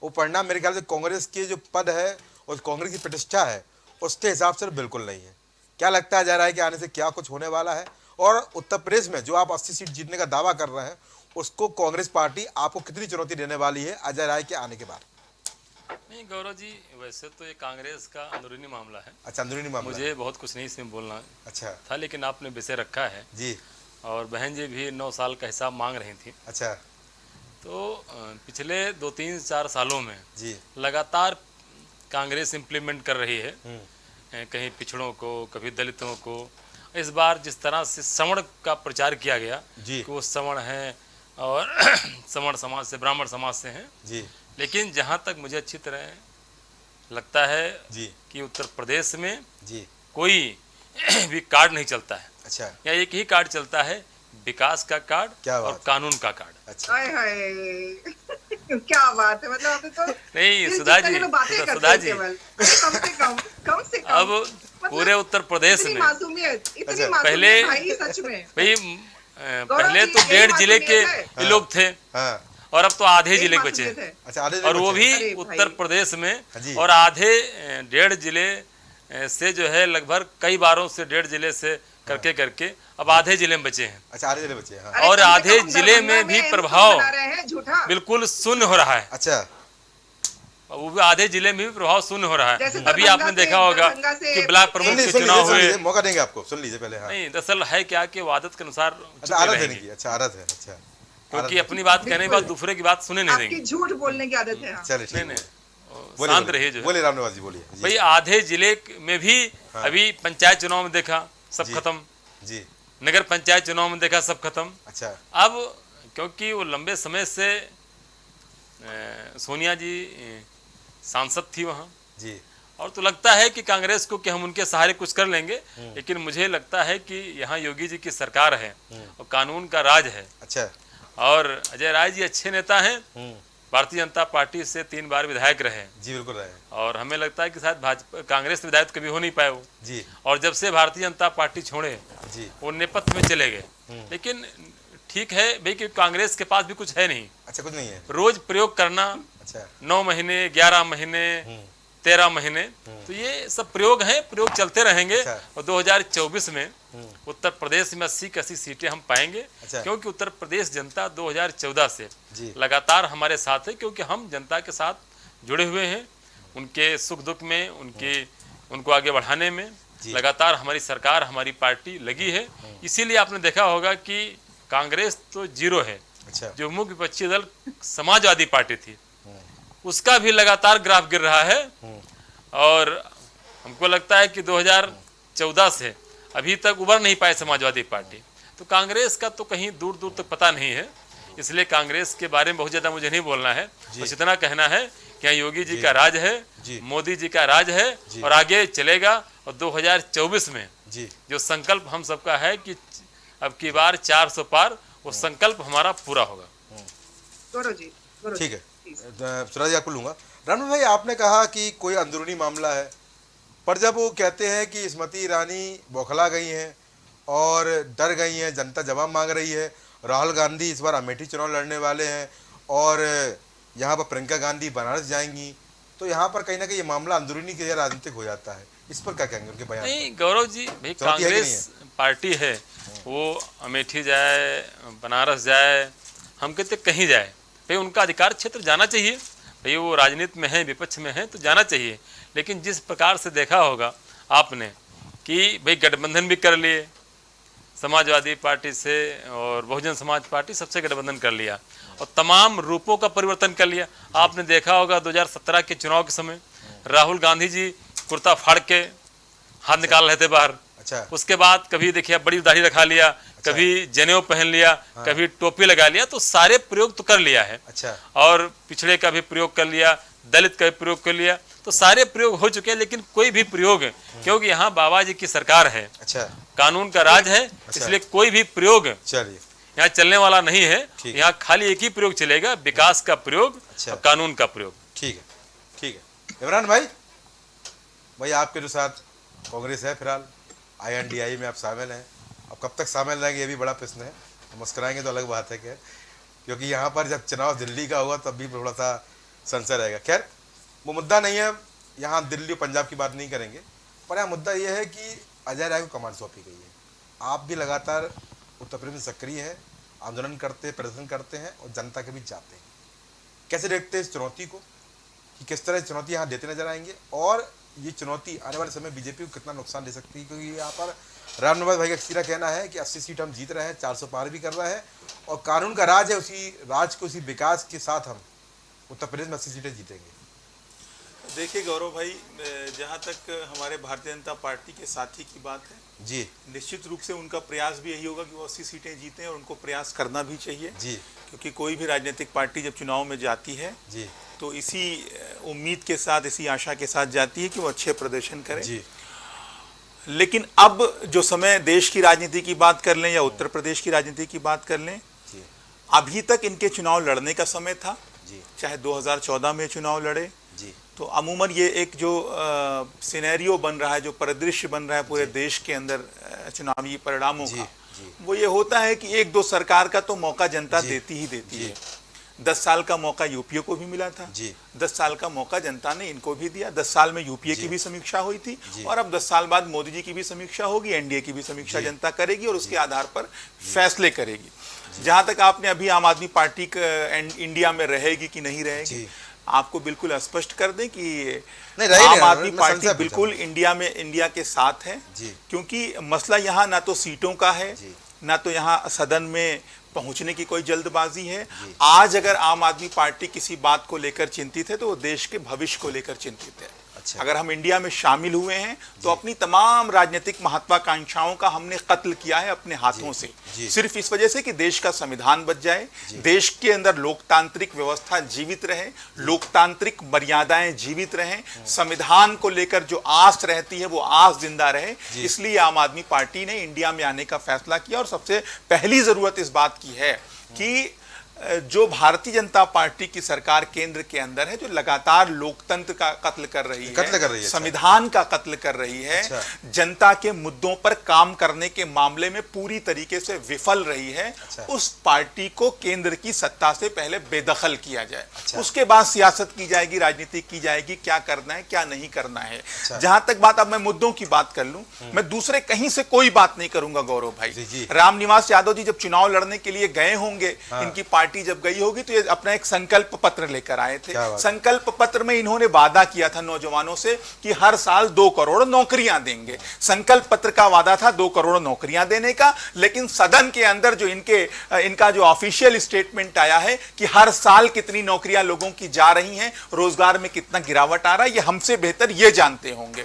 वो परिणाम मेरे ख्याल से कांग्रेस के जो पद है और कांग्रेस की प्रतिष्ठा है, उसके हिसाब से बिल्कुल नहीं है। क्या लगता है जा रहा है कि आने से क्या कुछ होने वाला है? और उत्तर प्रदेश में जो आप 80 सीट जीतने का दावा कर रहे हैं, उसको कांग्रेस पार्टी आपको कितनी चुनौती देने वाली है अजय राय के आने के बाद? नहीं गौरव जी, वैसे तो ये कांग्रेस का अंदरूनी मामला है। अच्छा, अंदरूनी मामला। मुझे बहुत कुछ नहीं इसमें बोलना अच्छा था, लेकिन आपने विषय रखा है जी। और बहन जी भी 9 साल का हिसाब मांग रही थी। अच्छा। तो पिछले 2-3-4 सालों में जी लगातार कांग्रेस इम्प्लीमेंट कर रही है, कहीं पिछड़ों को, कभी दलितों को। इस बार जिस तरह से सवर्ण का प्रचार किया गया कि वो सवर्ण है और सवर्ण समाज से, ब्राह्मण समाज से हैं जी, लेकिन जहाँ तक मुझे अच्छी तरह लगता है जी कि उत्तर प्रदेश में जी कोई भी कार्ड नहीं चलता है। अच्छा। या एक ही कार्ड चलता है, विकास का कार्ड और कानून का कार्ड। अच्छा। क्या बात है, मतलब आपने तो नहीं सुधा जी, कम से कम अब पूरे उत्तर प्रदेश में पहले भाई पहले तो 1.5 जिले के लोग थे और अब तो आधे जिले बचे हैं। अच्छा, और वो भी उत्तर प्रदेश में, और आधे 1.5 जिले से जो है लगभग कई बारों से 1.5 जिले से करके अब आधे जिले में बचे हैं। अच्छा, आधे जिले बचे हैं। हाँ। और आधे जिले में भी प्रभाव बिल्कुल शून्य हो रहा है। अच्छा, वो भी आधे जिले में भी प्रभाव शून्य हो रहा है। अभी आपने देखा होगा कि ब्लॉक प्रमुख के चुनाव हुए। मौका देंगे आपको, सुन लीजिए पहले। हाँ। नहीं, दरअसल है क्या कि वो आदत के अनुसार आदत है। अच्छा, आदत है। अच्छा, क्योंकि अपनी बात कहने के बाद दूसरे की बात सुने नहीं देंगे। झूठ बोलने की आदत है। चलिए, नहीं, शांत रहिए। जो बोलिए रामनिवास जी, बोलिए भाई। आधे जिले में भी अभी पंचायत चुनाव में देखा सब खत्म जी, नगर पंचायत चुनाव में देखा सब खत्म। अच्छा। अब क्योंकि वो लंबे समय से सोनिया जी सांसद थी वहाँ जी, और तो लगता है कि कांग्रेस को कि हम उनके सहारे कुछ कर लेंगे, लेकिन मुझे लगता है कि यहाँ योगी जी की सरकार है और कानून का राज है। अच्छा। और अजय राय जी अच्छे नेता हैं, भारतीय जनता पार्टी से 3 बार विधायक रहे जी, बिल्कुल रहे। और हमें लगता है कि शायद भाजपा कांग्रेस विधायक कभी हो नहीं पाए वो जी। और जब से भारतीय जनता पार्टी छोड़े जी, वो नेपथ्य में चले गए। लेकिन ठीक है भाई कि कांग्रेस के पास भी कुछ है नहीं। अच्छा, कुछ नहीं है। रोज प्रयोग करना। अच्छा। 9 महीने, 11 महीने, 13 महीने, तो ये सब प्रयोग हैं, प्रयोग चलते रहेंगे। अच्छा। और 2024 में उत्तर प्रदेश में 80 की 80 सीटें हम पाएंगे। अच्छा। क्योंकि उत्तर प्रदेश जनता 2014 से लगातार हमारे साथ है, क्योंकि हम जनता के साथ जुड़े हुए हैं, उनके सुख दुख में, उनको आगे बढ़ाने में लगातार हमारी सरकार, हमारी पार्टी लगी है। इसीलिए आपने देखा होगा कि कांग्रेस तो 0 है। अच्छा। जो मुख्य विपक्षी दल समाजवादी पार्टी थी, उसका भी लगातार ग्राफ गिर रहा है। और हमको लगता है कि 2014 से अभी तक उबर नहीं पाए समाजवादी पार्टी। तो कांग्रेस का तो कहीं दूर दूर तक पता नहीं है, इसलिए कांग्रेस के बारे में बहुत ज़्यादा मुझे नहीं बोलना है। बस इतना कहना है कि यहाँ योगी जी का राज है, मोदी जी का राज है और आगे चलेगा। और 2024 में जो संकल्प हम सबका है कि अब की बार 400 पार, वो संकल्प हमारा पूरा होगा। ठीक है, सुराज आपको लूंगा। रामनाथ भाई, आपने कहा कि कोई अंदरूनी मामला है, पर जब वो कहते हैं कि स्मृति ईरानी बौखला गई हैं और डर गई हैं, जनता जवाब मांग रही है, राहुल गांधी इस बार अमेठी चुनाव लड़ने वाले हैं और यहाँ पर प्रियंका गांधी बनारस जाएंगी, तो यहाँ पर कहीं ना कहीं ये मामला अंदरूनी के राजनीतिक हो जाता है। इस पर क्या कहेंगे उनके बयान? नहीं गौरव जी, भाई कांग्रेस पार्टी है, वो अमेठी जाए, बनारस जाए, हम कहते कहीं जाए, भाई उनका अधिकार क्षेत्र जाना चाहिए। भाई वो राजनीति में है, विपक्ष में है, तो जाना चाहिए। लेकिन जिस प्रकार से देखा होगा आपने कि भाई गठबंधन भी कर लिए, समाजवादी पार्टी से और बहुजन समाज पार्टी सबसे गठबंधन कर लिया और तमाम रूपों का परिवर्तन कर लिया। आपने देखा होगा 2017 के चुनाव के समय राहुल गांधी जी कुर्ता फाड़ के हाथ निकाल रहे थे बाहर। अच्छा। उसके बाद कभी देखिए बड़ी दाढ़ी रखा लिया, कभी जनेऊ पहन लिया, कभी टोपी लगा लिया, तो सारे प्रयोग तो कर लिया है। अच्छा। और पिछड़े का भी प्रयोग कर लिया, दलित का भी प्रयोग कर लिया, तो सारे प्रयोग हो चुके हैं, लेकिन कोई भी प्रयोग, क्योंकि यहाँ बाबा जी की सरकार है, अच्छा, कानून का राज है, इसलिए कोई भी प्रयोग यहाँ चलने वाला नहीं है। यहाँ खाली एक ही प्रयोग चलेगा, विकास का प्रयोग और कानून का प्रयोग। ठीक है, ठीक है। इमरान भाई आपके जो साथ कांग्रेस है, फिलहाल INDI में आप शामिल हैं, अब कब तक शामिल रहेंगे ये भी बड़ा प्रश्न है। मुस्कुराएंगे तो अलग बात है, क्योंकि यहाँ पर जब चुनाव दिल्ली का होगा तब भी थोड़ा सा संशय रहेगा। खैर वो मुद्दा नहीं है, यहाँ दिल्ली और पंजाब की बात नहीं करेंगे, पर यहाँ मुद्दा ये है कि अजय राय को कमान सौंपी गई है। आप भी लगातार उत्तर प्रदेश में सक्रिय हैं, आंदोलन करते हैं, प्रदर्शन करते हैं और जनता के बीच जाते हैं। कैसे देखते हैं इस चुनौती को, कि किस तरह चुनौती यहाँ देते नजर आएंगे, और ये चुनौती आने वाले समय बीजेपी को कितना नुकसान दे सकती है? क्योंकि यहाँ पर रामनिवास भाई का सीधा कहना है कि 80 सीट हम जीत रहे हैं, 400 पार भी कर रहा है, और कानून का राज है, उसी राज को, उसी विकास के साथ हम उत्तर प्रदेश में 80 सीटें जीतेंगे। देखिए गौरव भाई, जहाँ तक हमारे भारतीय जनता पार्टी के साथी की बात है जी, निश्चित रूप से उनका प्रयास भी यही होगा कि वो 80 सीटें जीतें, और उनको प्रयास करना भी चाहिए जी, क्योंकि कोई भी राजनीतिक पार्टी जब चुनाव में जाती है जी, तो इसी उम्मीद के साथ, इसी आशा के साथ जाती है कि वो अच्छे प्रदर्शन करें जी। लेकिन अब जो समय देश की राजनीति की बात कर लें या उत्तर प्रदेश की राजनीति की बात कर लें, अभी तक इनके चुनाव लड़ने का समय था, चाहे 2014 में चुनाव लड़े, तो अमूमन ये एक जो सिनेरियो बन रहा है, जो परिदृश्य बन रहा है पूरे देश के अंदर चुनावी परिणामों का, वो ये होता है कि एक दो सरकार का तो मौका जनता देती ही देती है। 10 साल का मौका यूपीए को भी मिला था, 10 साल का मौका जनता ने इनको भी दिया। 10 साल में यूपीए की भी समीक्षा हुई थी, और अब 10 साल बाद मोदी जी की भी समीक्षा होगी, एनडीए की भी समीक्षा जनता करेगी और उसके आधार पर फैसले करेगी। जहां तक आपने अभी आम आदमी पार्टी इंडिया में रहेगी कि नहीं रहेगी, आपको बिल्कुल स्पष्ट कर दें कि आम आदमी पार्टी बिल्कुल इंडिया के साथ है, क्योंकि मसला यहाँ ना तो सीटों का है, ना तो यहाँ सदन में पहुंचने की कोई जल्दबाजी है। आज अगर आम आदमी पार्टी किसी बात को लेकर चिंतित है तो वो देश के भविष्य को लेकर चिंतित है। अच्छा। अगर हम इंडिया में शामिल हुए हैं तो अपनी तमाम राजनीतिक महत्वाकांक्षाओं का हमने कत्ल किया है अपने हाथों से, सिर्फ इस वजह से कि देश का संविधान बच जाए, देश के अंदर लोकतांत्रिक व्यवस्था जीवित रहे, लोकतांत्रिक मर्यादाएं जीवित रहें, संविधान को लेकर जो आस रहती है वो आस जिंदा रहे। इसलिए आम आदमी पार्टी ने इंडिया में आने का फैसला किया, और सबसे पहली जरूरत इस बात की है कि जो भारतीय जनता पार्टी की सरकार केंद्र के अंदर है, जो लगातार लोकतंत्र का कत्ल कर रही है, संविधान का कत्ल कर रही है, जनता के मुद्दों पर काम करने के मामले में पूरी तरीके से विफल रही है, उस पार्टी को केंद्र की सत्ता से पहले बेदखल किया जाए। उसके बाद सियासत की जाएगी, राजनीति की जाएगी, क्या करना है क्या नहीं करना है। जहां तक बात, अब मैं मुद्दों की बात कर लूं, मैं दूसरे कहीं से कोई बात नहीं करूंगा गौरव भाई। रामनिवास यादव जी जब चुनाव लड़ने के लिए गए होंगे, इनकी पार्टी जब गई होगी, तो ये अपना एक संकल्प पत्र लेकर आए थे। संकल्प पत्र में इन्होंने वादा किया था नौजवानों से कि हर साल 2 करोड़ नौकरियां देंगे। संकल्प पत्र का वादा था 2 करोड़ नौकरियां देने का, लेकिन सदन के अंदर जो इनका जो ऑफिशियल स्टेटमेंट आया है कि हर साल कितनी नौकरियां लोगों की जा रही हैं, रोजगार में कितना गिरावट आ रहा है, ये हमसे बेहतर ये जानते होंगे।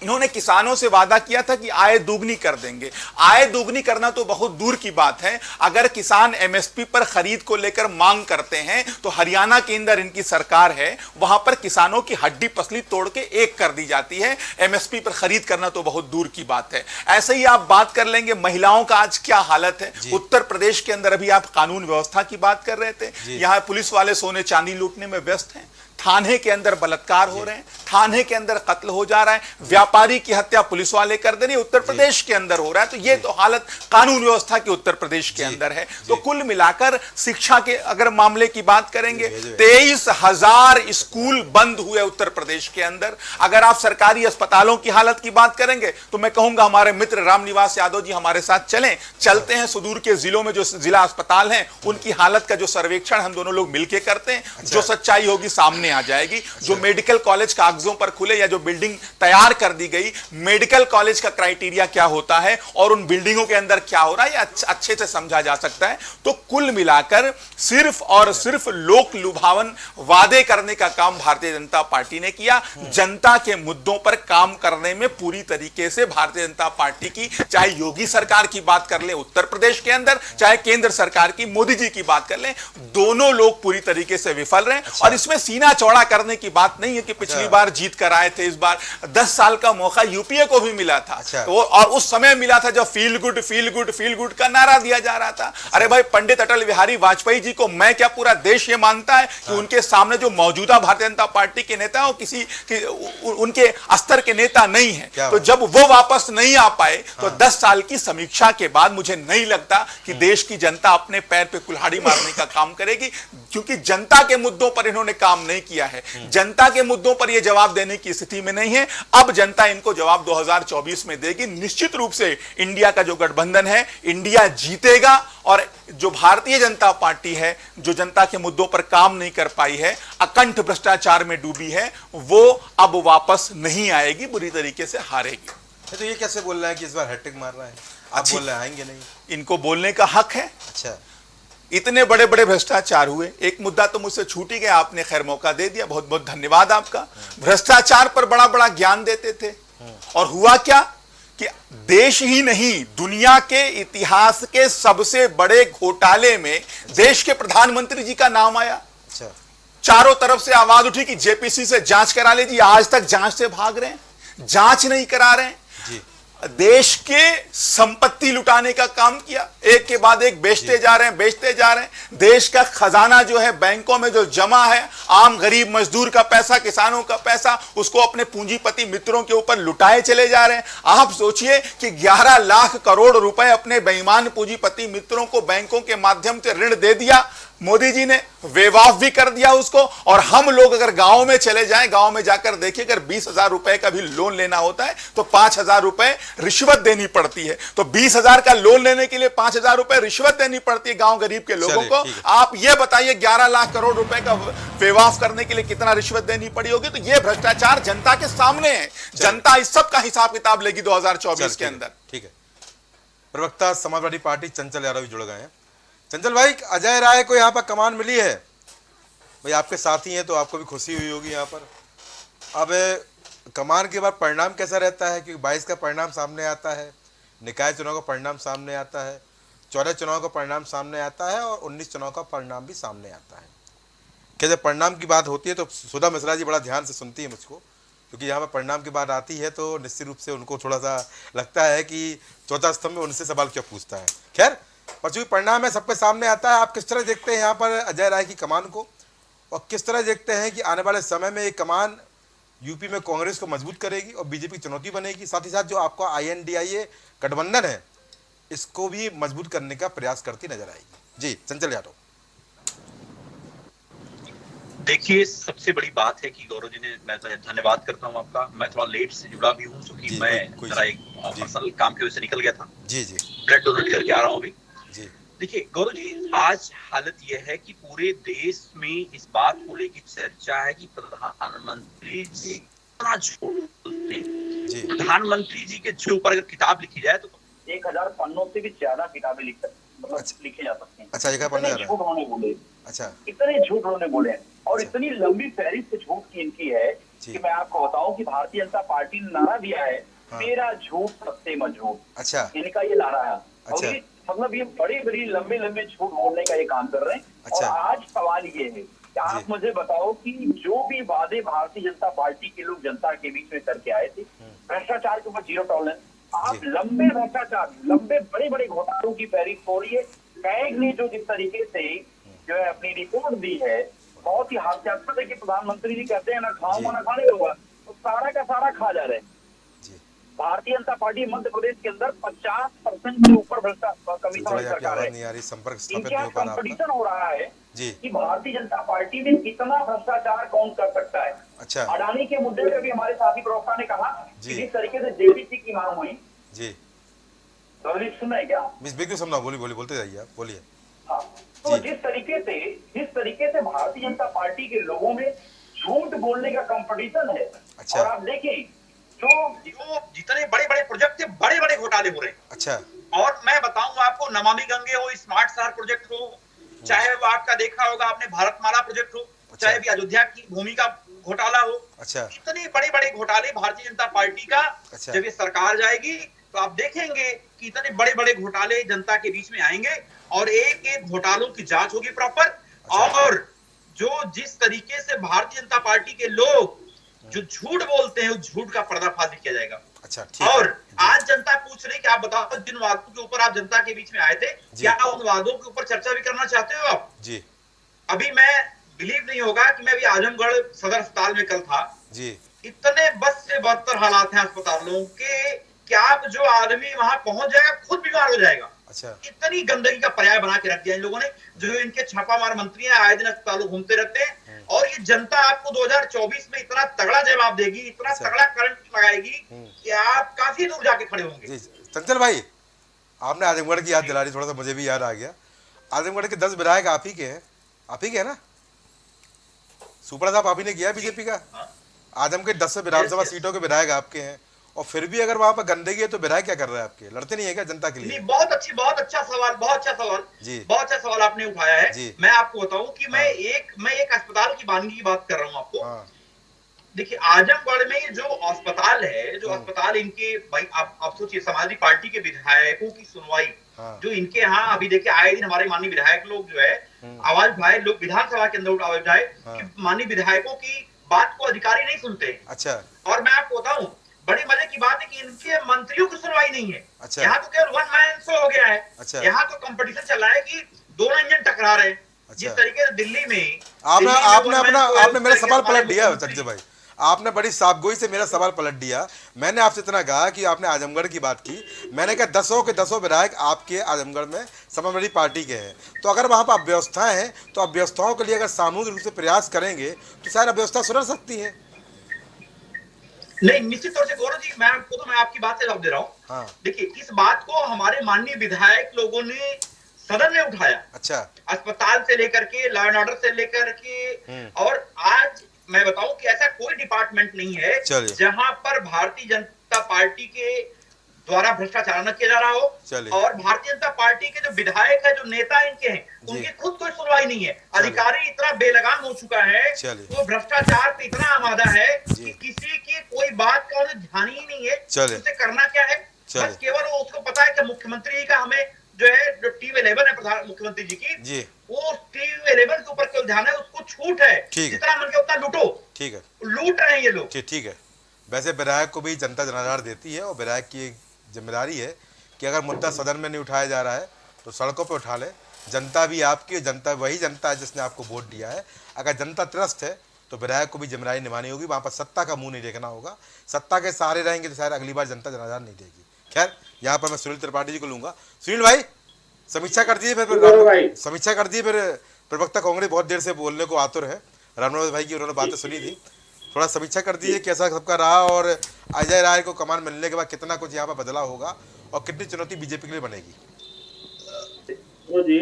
इन्होंने किसानों से वादा किया था कि आय दोगुनी कर देंगे। आय दोगुनी करना तो बहुत दूर की बात है, अगर किसान एमएसपी पर खरीद को लेकर मांग करते हैं तो हरियाणा के अंदर इनकी सरकार है, वहां पर किसानों की हड्डी पसली तोड़ के एक कर दी जाती है। एमएसपी पर खरीद करना तो बहुत दूर की बात है। ऐसे ही आप बात कर लेंगे महिलाओं का आज क्या हालत है उत्तर प्रदेश के अंदर। अभी आप कानून व्यवस्था की बात कर रहे थे, यहां पुलिस वाले सोने चांदी लूटने में व्यस्त हैं, थाने के अंदर बलात्कार हो रहे हैं, थाने के अंदर कत्ल हो जा रहा है, व्यापारी की हत्या पुलिस वाले कर दे रहे हैं, उत्तर प्रदेश के अंदर हो रहा है। तो ये तो हालत कानून व्यवस्था की उत्तर प्रदेश के अंदर है। तो कुल मिलाकर शिक्षा के अगर मामले की बात करेंगे, 23,000 स्कूल बंद हुए उत्तर प्रदेश के अंदर। अगर आप सरकारी अस्पतालों की हालत की बात करेंगे तो मैं कहूंगा हमारे मित्र रामनिवास यादव जी हमारे साथ चलते हैं सुदूर के जिलों में जो जिला अस्पताल हैं, उनकी हालत का जो सर्वेक्षण हम दोनों लोग मिलकर करते हैं, जो सच्चाई होगी सामने यहां जाएगी। जो मेडिकल कॉलेज कागजों पर खुले या जो बिल्डिंग तैयार कर दी गई, मेडिकल कॉलेज का क्राइटेरिया क्या होता है और उन बिल्डिंगों के अंदर क्या हो रहा है, अच्छे से समझा जा सकता है। तो कुल मिलाकर सिर्फ और सिर्फ लोक लुभावन वादे करने का काम भारतीय जनता पार्टी ने किया। जनता के मुद्दों पर काम करने में पूरी तरीके से भारतीय जनता पार्टी की, चाहे योगी सरकार की बात कर ले उत्तर प्रदेश के अंदर, चाहे केंद्र सरकार की मोदी जी की बात कर ले, दोनों लोग पूरी तरीके से विफल रहे। और इसमें सीना चौड़ा करने की बात नहीं है कि पिछली बार जीत कर आए थे, इस बार 10 साल का मौका यूपीए को भी मिला था। तो और उस समय मिला था जब feel good feel good feel good का नारा दिया जा रहा था। अरे भाई, पंडित अटल बिहारी वाजपेयी जी को मैं क्या पूरा देश ये मानता है कि उनके सामने जो मौजूदा भारतीय जनता पार्टी के नेता हो किसी उनके स्तर के नेता नहीं है। तो जब वो वापस नहीं आ पाए तो 10 साल की समीक्षा के बाद मुझे नहीं लगता कि देश की जनता अपने पैर पे कुल्हाड़ी मारने का काम करेगी, क्योंकि जनता के मुद्दों पर इन्होंने काम नहीं किया है। जनता के मुद्दों पर यह जवाब देने की स्थिति में नहीं है। अब जनता इनको जवाब 2024 में देगी। निश्चित रूप से इंडिया का जो गठबंधन है, इंडिया जीतेगा। और जो भारतीय जनता पार्टी है, जो जनता के मुद्दों पर काम नहीं कर पाई है, अकंठ भ्रष्टाचार में डूबी है, वो अब वापस नहीं आएगी, बुरी तरीके से हारेगी। तो ये कैसे बोल रहे हैं कि इस बार हैट्रिक मार रहा है? आप बोल रहे हैं आएंगे नहीं? इनको बोलने का हक है। अच्छा, इतने बड़े बड़े भ्रष्टाचार हुए, एक मुद्दा तो मुझसे छूट ही गया, आपने खैर मौका दे दिया, बहुत बहुत धन्यवाद आपका। भ्रष्टाचार पर बड़ा बड़ा ज्ञान देते थे और हुआ क्या कि देश ही नहीं, दुनिया के इतिहास के सबसे बड़े घोटाले में देश के प्रधानमंत्री जी का नाम आया। अच्छा, चारों तरफ से आवाज उठी कि जेपीसी से जांच करा लीजिए। आज तक जांच से भाग रहे हैं, जांच नहीं करा रहे हैं जी। देश के संपत्ति लुटाने का काम किया, एक के बाद एक बेचते जा रहे हैं, बेचते जा रहे हैं। देश का खजाना जो है, बैंकों में जो जमा है, आम गरीब मजदूर का पैसा, किसानों का पैसा, उसको अपने पूंजीपति मित्रों के ऊपर लुटाए चले जा रहे हैं। आप सोचिए कि 11 लाख करोड़ रुपए अपने बेईमान पूंजीपति मित्रों को बैंकों के माध्यम से ऋण दे दिया मोदी जी ने, वेव ऑफ भी कर दिया उसको। और हम लोग अगर गांव में चले जाएं, गांव में जाकर देखिए, अगर 20,000 रुपए का भी लोन लेना होता है तो 5,000 रुपए रिश्वत देनी पड़ती है। तो 20,000 का लोन लेने के लिए 5,000 रुपए रिश्वत देनी पड़ती है गांव गरीब के लोगों को। आप ये बताइए 11 लाख करोड़ रुपए का वेव ऑफ करने के लिए कितना रिश्वत देनी पड़ी होगी? तो ये भ्रष्टाचार जनता के सामने है। जनता इस सब का हिसाब किताब लेगी 2024 के अंदर। ठीक है। प्रवक्ता समाजवादी पार्टी चंचल यादव जुड़ गए हैं। चंचल भाई, अजय राय को यहाँ पर कमान मिली है, भाई आपके साथी हैं तो आपको भी खुशी हुई होगी यहाँ पर। अब कमान के बाद परिणाम कैसा रहता है? क्योंकि 22 का परिणाम सामने आता है, निकाय चुनाव का परिणाम सामने आता है, 14 चुनाव का परिणाम सामने आता है और 19 चुनाव का परिणाम भी सामने आता है। क्या जब परिणाम की बात होती है तो सुधा मिश्रा जी बड़ा ध्यान से सुनती है मुझको, क्योंकि यहाँ पर परिणाम की बात आती है तो निश्चित रूप से उनको थोड़ा सा लगता है कि चौथा स्तंभ में उनसे सवाल क्यों पूछता है। खैर, पर चूंकि परिणाम है सबके सामने आता है, आप किस तरह देखते हैं यहाँ पर अजय राय की कमान को, और किस तरह देखते हैं कि आने वाले समय में ये कमान यूपी में कांग्रेस को मजबूत करेगी और बीजेपी की चुनौती बनेगी, साथ ही साथ जो आपका INDIA गठबंधन है इसको भी मजबूत करने का प्रयास करती नजर आएगी? जी चंचल यादव। देखिए, सबसे बड़ी बात है कि गौरव जी ने, मैं धन्यवाद करता हूं आपका। मैं थोड़ा लेट से जुड़ा भी हूं क्योंकि मैं जरा एक पर्सनल काम की वजह से निकल गया था। जी जी, ब्लड डोनेट करके आ रहा हूं अभी। जी देखिए गौरव जी, आज हालत यह है कि पूरे देश में इस बात को लेकर चर्चा है कि प्रधानमंत्री जी कितना झूठ बोलते हैं। प्रधानमंत्री जी के ऊपर अगर किताब लिखी जाए तो 1000 पन्नों से भी ज्यादा किताबें लिखी जा सकती हैं। अच्छा, 1000 पन्ने झूठ उन्होंने बोले। अच्छा, इतने झूठ उन्होंने बोले और इतनी लंबी फहरिस्त झूठ की इनकी है कि मैं आपको बताऊं कि भारतीय जनता पार्टी ने नारा दिया है, मेरा झूठ सबसे मजबूत। अच्छा, इनका ये नारा है। अच्छा, मतलब ये बड़ी बड़ी लंबे लंबे झूठ बोलने का ये काम कर रहे हैं। अच्छा। और आज सवाल ये है कि आप मुझे बताओ कि जो भी वादे भारतीय जनता पार्टी के लोग जनता के बीच में करके आए थे, भ्रष्टाचार के ऊपर 0 टॉलरेंस, आप लंबे भ्रष्टाचार, लंबे बड़े बड़े घोटालों की फहरिस्त हो रही है। कैग ने जो जिस तरीके से जो है अपनी रिपोर्ट दी है, बहुत ही हास्यास्पद है कि प्रधानमंत्री जी कहते हैं ना खाऊंगा ना खाने दूंगा, तो सारा का सारा खा जा रहे हैं। भारतीय जनता पार्टी मध्य प्रदेश के अंदर 50% के ऊपर भ्रष्टाचार कमीशन सरकार है। इनका कंपटीशन हो रहा है कि भारतीय जनता पार्टी में कितना भ्रष्टाचार कौन कर सकता है। अच्छा, अडानी के मुद्दे पे भी हमारे साथी प्रवक्ता ने कहा कि जिस तरीके से जेपीसी की मांग हुई जी, सुन रहे क्या? बिल्कुल सुन रहा हूं, बोलिए बोलते जाइए आप, बोलिए। हाँ, तो जिस तरीके से भारतीय जनता पार्टी के लोगों में झूठ बोलने का कंपटीशन है। अच्छा। और आप देखें जो जितने बड़े बड़े प्रोजेक्ट थे, बड़े बड़े घोटाले हो रहे हैं। अच्छा। और मैं बताऊं आपको, नमामि गंगे हो, स्मार्ट शहर प्रोजेक्ट हो, चाहे वो आपका देखा होगा आपने भारतमाला प्रोजेक्ट हो, चाहे भी अयोध्या की भूमि का घोटाला हो, अच्छा। इतने बड़े बड़े घोटाले भारतीय जनता पार्टी का। अच्छा। जब ये सरकार जाएगी तो आप देखेंगे कि इतने बड़े बड़े घोटाले जनता के बीच में आएंगे और एक एक घोटालों की जांच होगी प्रॉपर। अच्छा। और जो जिस तरीके से भारतीय जनता पार्टी के लोग जो झूठ बोलते हैं, उस झूठ का पर्दाफाश भी किया जाएगा। अच्छा, ठीक। और आज जनता पूछ रही कि आप बताओ, जिन वादों के ऊपर आप जनता के बीच में आए थे, क्या उन वादों के ऊपर चर्चा भी करना चाहते हो आप? जी। अभी मैं बिलीव नहीं होगा कि मैं भी आजमगढ़ सदर अस्पताल में कल था जी। इतने बस से बदतर हालात हैं अस्पतालों के कि आप जो आदमी वहां पहुंच जाएगा खुद बीमार हो जाएगा। अच्छा। इतनी गंदगी का पर्याय बना के रख दिया इन लोगों ने। जो इनके छापामार मंत्री हैं, आए दिन अस्पतालों घूमते रहते हैं और ये जनता आपको 2024 में इतना तगड़ा जवाब देगी, इतना तगड़ा करंट लगाएगी कि आप काफी दूर जाके खड़े होंगे। चंचल भाई, आपने आजमगढ़ की याद दिला दी, थोड़ा सा मुझे भी याद आ गया। आजमगढ़ के 10 विधायक आप ही के हैं, आप ही के है ना? सुपड़ा साहब आप ही ने किया बीजेपी का। आजम के 10 विधानसभा सीटों के विधायक आपके हैं, और फिर भी अगर वहां पर गंदगी है तो विधायक क्या कर रहा है आपके? लड़ते नहीं है क्या जनता के लिए? बहुत अच्छा सवाल, बहुत अच्छा सवाल जी, बहुत अच्छा सवाल आपने उठाया है जी। मैं आपको बताऊं कि मैं एक अस्पताल की वानगी की बात कर रहा हूं आपको। देखिए, आजमगढ़ में जो अस्पताल है, जो अस्पताल इनके भाई आप सोचिए, समाजवादी पार्टी के विधायकों की सुनवाई जो इनके यहाँ अभी देखिए आए दिन हमारे माननीय विधायक लोग जो है आवाज उठाए, लोग विधानसभा के अंदर आवाज उठाए कि माननीय विधायकों की बात को अधिकारी नहीं सुनते। अच्छा। और मैं आपको बताऊं, बड़ी मजे की बात है कि इनके मंत्रियों की सुनवाई नहीं है। अच्छा। यहाँ तो केवल वन मैन शो हो गया है। अच्छा। यहाँ तो कंपटीशन चल रहा है कि दोनों इंजन टकरा रहे हैं। अच्छा। जिस तरीके से दिल्ली में आपने मेरा सवाल पलट दिया संजय भाई, आपने बड़ी साफगोई से मेरा सवाल पलट दिया। मैंने आपसे इतना कहा कि आपने आजमगढ़ की बात की, मैंने कहा 10 के 10 विधायक आपके आजमगढ़ में समाजवादी पार्टी के हैं, तो अगर वहाँ पर अव्यवस्थाएं हैं तो अव्यवस्थाओं के लिए अगर सामूहिक रूप से प्रयास करेंगे तो शायद अव्यवस्था सुधर सकती है। नहीं, निश्चित तौर से गौरव जी, मैं आपकी बात से जवाब दे रहा हूँ। हाँ। देखिए, इस बात को हमारे माननीय विधायक लोगों ने सदन में उठाया। अच्छा। अस्पताल से लेकर के, लॉ एंड ऑर्डर से लेकर के, और आज मैं बताऊं कि ऐसा कोई डिपार्टमेंट नहीं है जहां पर भारतीय जनता पार्टी के द्वारा भ्रष्टाचार न किया जा रहा हो। और भारतीय जनता पार्टी के जो विधायक है, जो नेता इनके हैं, उनकी खुद कोई सुनवाई नहीं है। अधिकारी इतना बेलगाम हो चुका है, वो भ्रष्टाचार पे इतना आमादा है कि किसी की कोई बात का उन्हें ध्यान ही नहीं है। उसे करना क्या है, बस केवल वो उसको पता है कि मुख्यमंत्री का हमें जो है, जो टीम 11 है प्रधान मुख्यमंत्री जी की, वो टीम 11 के ऊपर केवल ध्यान है, उसको छूट है, जितना मन के उतना लूटो। ठीक है, लूट रहे हैं ये लोग। ठीक है। वैसे विधायक को भी जनता जनाधार देती है, और विधायक की जिम्मेदारी है कि अगर मुद्दा सदन में नहीं उठाया जा रहा है तो सड़कों पर उठा ले। जनता भी आपकी, जनता वही जनता है जिसने आपको वोट दिया है। अगर जनता त्रस्त है तो विधायक को भी जिम्मेदारी निभानी होगी, वहाँ पर सत्ता का मुंह नहीं देखना होगा। सत्ता के सहारे रहेंगे तो शायद अगली बार जनता जनाधार नहीं देगी। खैर, यहाँ पर मैं सुनील त्रिपाठी जी को लूंगा। सुनील भाई, समीक्षा कर दीजिए फिर, समीक्षा कर दीजिए फिर। प्रवक्ता कांग्रेस बहुत देर से बोलने को आतुर है, रामनिवास भाई की उन्होंने बातें सुनी थी, थोड़ा समीक्षा कर दीजिए कैसा सबका रहा, और अजय राय को कमान मिलने के बाद कितना कुछ यहाँ पर बदला होगा और कितनी चुनौती बीजेपी के लिए बनेगी। तो जी,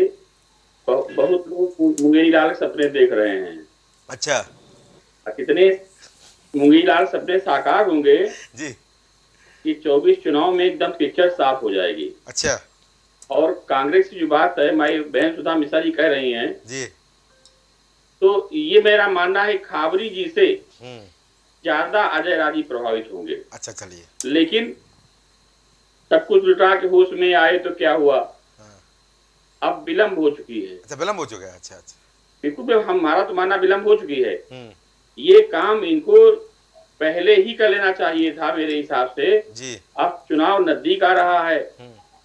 बहुत लोग मुंगेरी लाल सपने देख रहे हैं। अच्छा। कितने मुंगेरी लाल सपने साकार होंगे जी कि 24 चुनाव में एकदम पिक्चर साफ हो जाएगी। अच्छा। और कांग्रेस की जो बात है, हमारी बहन सुधा मिश्रा जी कह रही हैं जी, तो ये मेरा मानना है खाबरी जी से ज्यादा अजय राजी प्रभावित होंगे। अच्छा, चलिए। लेकिन सब कुछ लुटा के होश में आए तो क्या हुआ, अब विलंब हो चुकी है। अच्छा, विलंब हो चुका है। अच्छा अच्छा, बिल्कुल, हमारा तो मानना विलंब हो चुकी है। ये काम इनको पहले ही कर लेना चाहिए था मेरे हिसाब से जी। अब चुनाव नजदीक आ रहा है,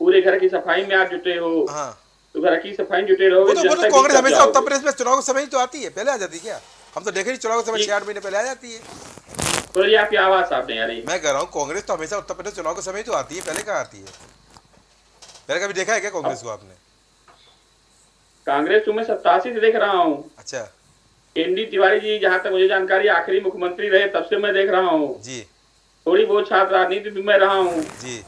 पूरे घर की सफाई में आप जुटे हो। हाँ। तो घर की सफाई जुटे रहो। तो कांग्रेस हमेशा उत्तर प्रदेश में चुनाव के समय तो आती है, पहले आ जाती है क्या? हम तो देखे नहीं, चुनाव के समय 6-8 महीने पहले आ जाती है। तो ये आपकी आवाज साफ नहीं आ रही। मैं कह रहा हूँ कांग्रेस तो हमेशा उत्तर प्रदेश चुनाव के समय तो आती है, पहले कहाँ आती है? पहले कभी देखा है क्या कांग्रेस को आपने? कांग्रेस तो मैं 87 से देख रहा हूँ। अच्छा। एनडी तिवारी जी, जहाँ तक मुझे जानकारी, आखिरी मुख्यमंत्री रहे तब से मैं देख रहा हूँ जी। थोड़ी बहुत छात्र राजनीति भी मैं रहा हूँ जी।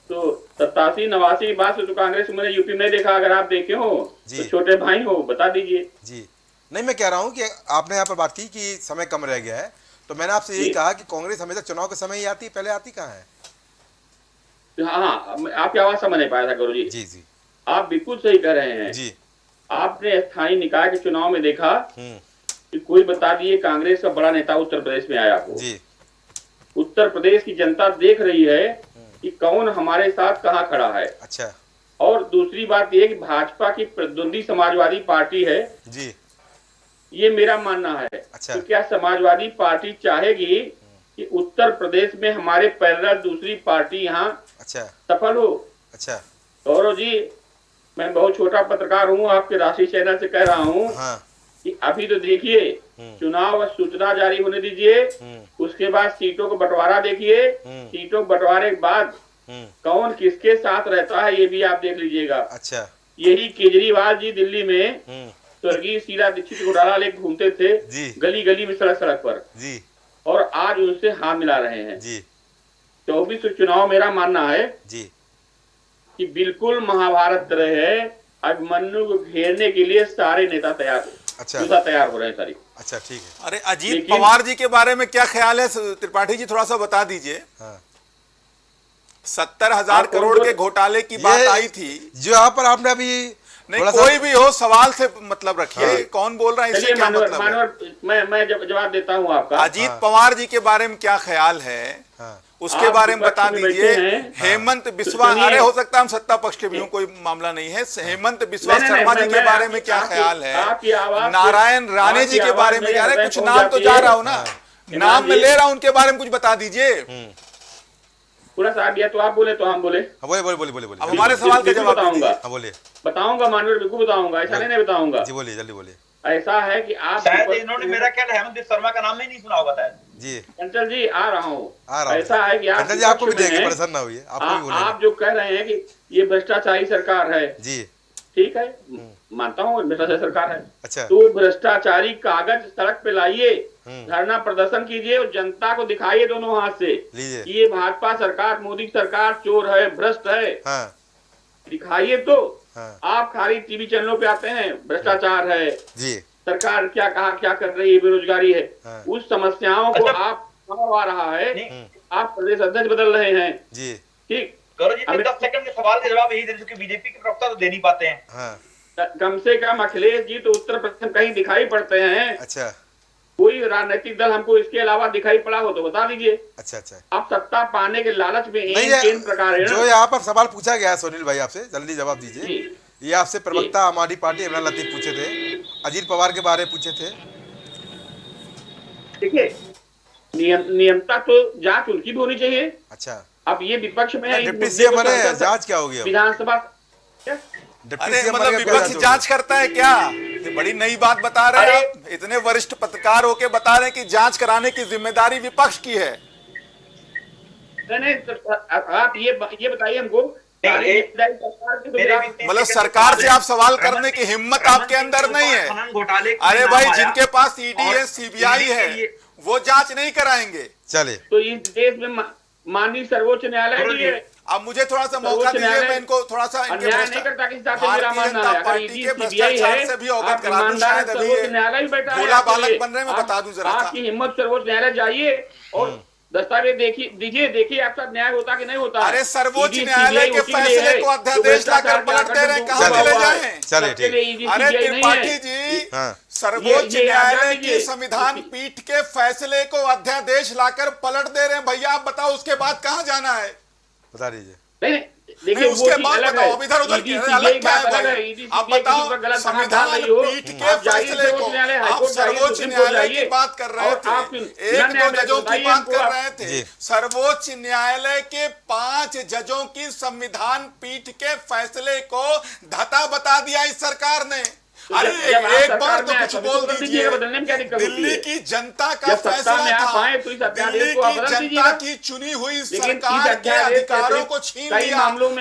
तो 87-89 के बाद से तो कांग्रेस मैंने यूपी में देखा। अगर आप देखे हो तो छोटे भाई हो, बता दीजिए जी। नहीं, मैं कह रहा हूँ कि आपने यहाँ पर बात की कि समय कम रह गया है, तो मैंने आपसे यही कहा कि कांग्रेस हमेशा चुनाव के समय ही आती है, पहले आती कहाँ है? हाँ, आपकी आवाज समझ नहीं पाया था गुरु जी। जी जी, आप बिल्कुल सही कह रहे हैं जी। आपने स्थानीय निकाय के चुनाव में देखा कि कोई बता दिए कांग्रेस का बड़ा नेता उत्तर प्रदेश में आया हो जी। उत्तर प्रदेश की जनता देख रही है कि कौन हमारे साथ कहाँ खड़ा है। अच्छा। और दूसरी बात यह कि भाजपा की प्रतिद्वंदी समाजवादी पार्टी है जी, ये मेरा मानना है। अच्छा। तो क्या समाजवादी पार्टी चाहेगी कि उत्तर प्रदेश में हमारे पैरेलल दूसरी पार्टी यहाँ अच्छा सफल हो? अच्छा। गौरव जी, मैं बहुत छोटा पत्रकार हूँ, आपके राशि चैनल से कह रहा हूँ कि अभी तो देखिए चुनाव सूचना जारी होने दीजिए, उसके बाद सीटों को बंटवारा देखिए, सीटों को बंटवारे के बाद कौन किसके साथ रहता है ये भी आप देख लीजिएगा। अच्छा। यही केजरीवाल जी दिल्ली में स्वर्गीय शीला दीक्षित घोटाला लेकर घूमते थे गली गली में, सड़क सड़क पर जी, और आज उनसे हाथ मिला रहे हैं जी। 24 चुनाव मेरा मानना है जी कि बिल्कुल महाभारत तरह है। अभिमन्यु को घेरने के लिए सारे नेता तैयार तैयार हो रहे हैं सारी। अच्छा, ठीक है। अरे अजीत पवार जी के बारे में क्या ख्याल है त्रिपाठी जी, थोड़ा सा बता दीजिए। 70,000 करोड़ के घोटाले की बात आई थी, जो यहाँ पर आपने अभी नहीं, कोई भी हो सवाल से मतलब रखिए। कौन बोल रहा है, इससे क्या मतलब है? मैं जवाब देता हूँ आपका। अजीत पवार जी के बारे में क्या ख्याल है, उसके बारे में बता दीजिए। हेमंत बिस्वा, अरे हो सकता है हम सत्ता पक्ष के भी हूँ, कोई मामला नहीं है। हेमंत बिस्वा शर्मा जी के बारे में क्या ख्याल है? नारायण राणे जी के बारे में, यार कुछ नाम तो जा रहा हूँ ना, नाम में ले रहा हूँ, उनके बारे में कुछ बता दीजिए। पूरा साथ दिया तो आप बोले तो हम बोले। बोले बोले बोले बोले बोले। अब हमारे सवाल का जवाब बताऊंगा। बोले, बताऊंगा मानवीय, बिल्कुल बताऊंगा, ऐसा नहीं बताऊंगा जी। बोलिए, जल्दी बोलिए। ऐसा है कि आप शायद इन्होंने मेरा ख्याल हेमंत बिस्वा शर्मा का नाम ही नहीं सुना होगा शायद। जी चंचल जी, आ रहा हूँ। ऐसा है कि आपको भी देंगे, परेशान ना होइए, आप जो कह रहे हैं कि ये भ्रष्टाचारी सरकार है जी, ठीक है, मानता हूँ भ्रष्टाचारी सरकार है। अच्छा। तो भ्रष्टाचारी कागज सड़क पे लाइए, धरना प्रदर्शन कीजिए और जनता को दिखाइए दोनों हाथ से कि ये भाजपा सरकार, मोदी सरकार चोर है, भ्रष्ट है। दिखाइए तो। आप खाली टीवी चैनलों पे आते हैं, भ्रष्टाचार है जी, सरकार क्या कर रही है, बेरोजगारी है, उस समस्याओं को आप आ रहा है, आप प्रदेश अध्यक्ष बदल रहे हैं जी, ठीक। गौरव जी, 10 सेकंड के सवाल का जवाब यही दे, क्योंकि बीजेपी के प्रवक्ता तो दे नहीं पाते हैं। कम से कम अखिलेश जी तो उत्तर प्रदेश में कहीं दिखाई पड़ते हैं। अच्छा। कोई राजनीतिक दल हमको इसके अलावा दिखाई पड़ा हो तो बता दीजिए। अच्छा अच्छा। आप सत्ता पाने के लालच में इन प्रकार जो यहाँ पर सवाल पूछा गया है सुनील भाई, आपसे जल्दी जवाब दीजिए। ये आपसे प्रवक्ता आम आदमी पार्टी इमरान लतीफ पूछे थे, अजीत पवार के बारे में पूछे थे। देखिए, नियमता तो जांच उनकी भी होनी चाहिए। अच्छा। अब ये विपक्ष में है, डिप्टी सीएम बने, जांच क्या होगी? विधानसभा मतलब विपक्ष जांच करता है क्या? ये बड़ी नई बात बता रहे हैं आप, इतने वरिष्ठ पत्रकार होके बता रहे हैं कि जांच कराने की जिम्मेदारी विपक्ष की है। नहीं, आप ये बताइए हमको, मतलब सरकार से आप सवाल करने की हिम्मत आपके अंदर नहीं है? अरे भाई, जिनके पास ईडी है, सीबीआई है, वो जांच नहीं कराएंगे। चले तो इस देश में माननीय सर्वोच्च न्यायालय भी है। अब मुझे थोड़ा सा मौका दीजिए, मैं इनको थोड़ा सा इनके नहीं करता किसी साथ मेरा मानना है। पार्टी के भ्रष्टाचार से भी अवगत करा दूं, शायद अभी न्यायालय बैठा है, भोला बालक बन रहे हैं, मैं बता दूं जरा। आपकी हिम्मत, सर्वोच्च न्यायालय जाइए और दस्तावेज देखिए आपका न्याय होता कि नहीं होता। अरे सर्वोच्च न्यायालय के फैसले को अध्यादेश लाकर पलट दे रहे हैं, कहाँ चले जाएं? चले ठीक। अरे त्रिपाठी जी, सर्वोच्च न्यायालय की संविधान पीठ के फैसले को अध्यादेश लाकर पलट दे रहे हैं भैया, आप बताओ उसके बाद कहाँ जाना है? बता दीजिए। नहीं देखिए, उसके बाद बताओ, अब इधर उधर अलग क्या है भाई? आप बताओ, संविधान पीठ के फैसले को आप सर्वोच्च न्यायालय की बात कर रहे थे, 1-2 जजों की बात कर रहे थे। सर्वोच्च न्यायालय के 5 जजों की संविधान पीठ के फैसले को धता बता दिया इस सरकार ने। अरे एक बार तो कुछ बोल दीजिए। दिल्ली की जनता का फैसला था, दिल्ली की जनता की चुनी हुई सरकार के अधिकारों को छीन लिया।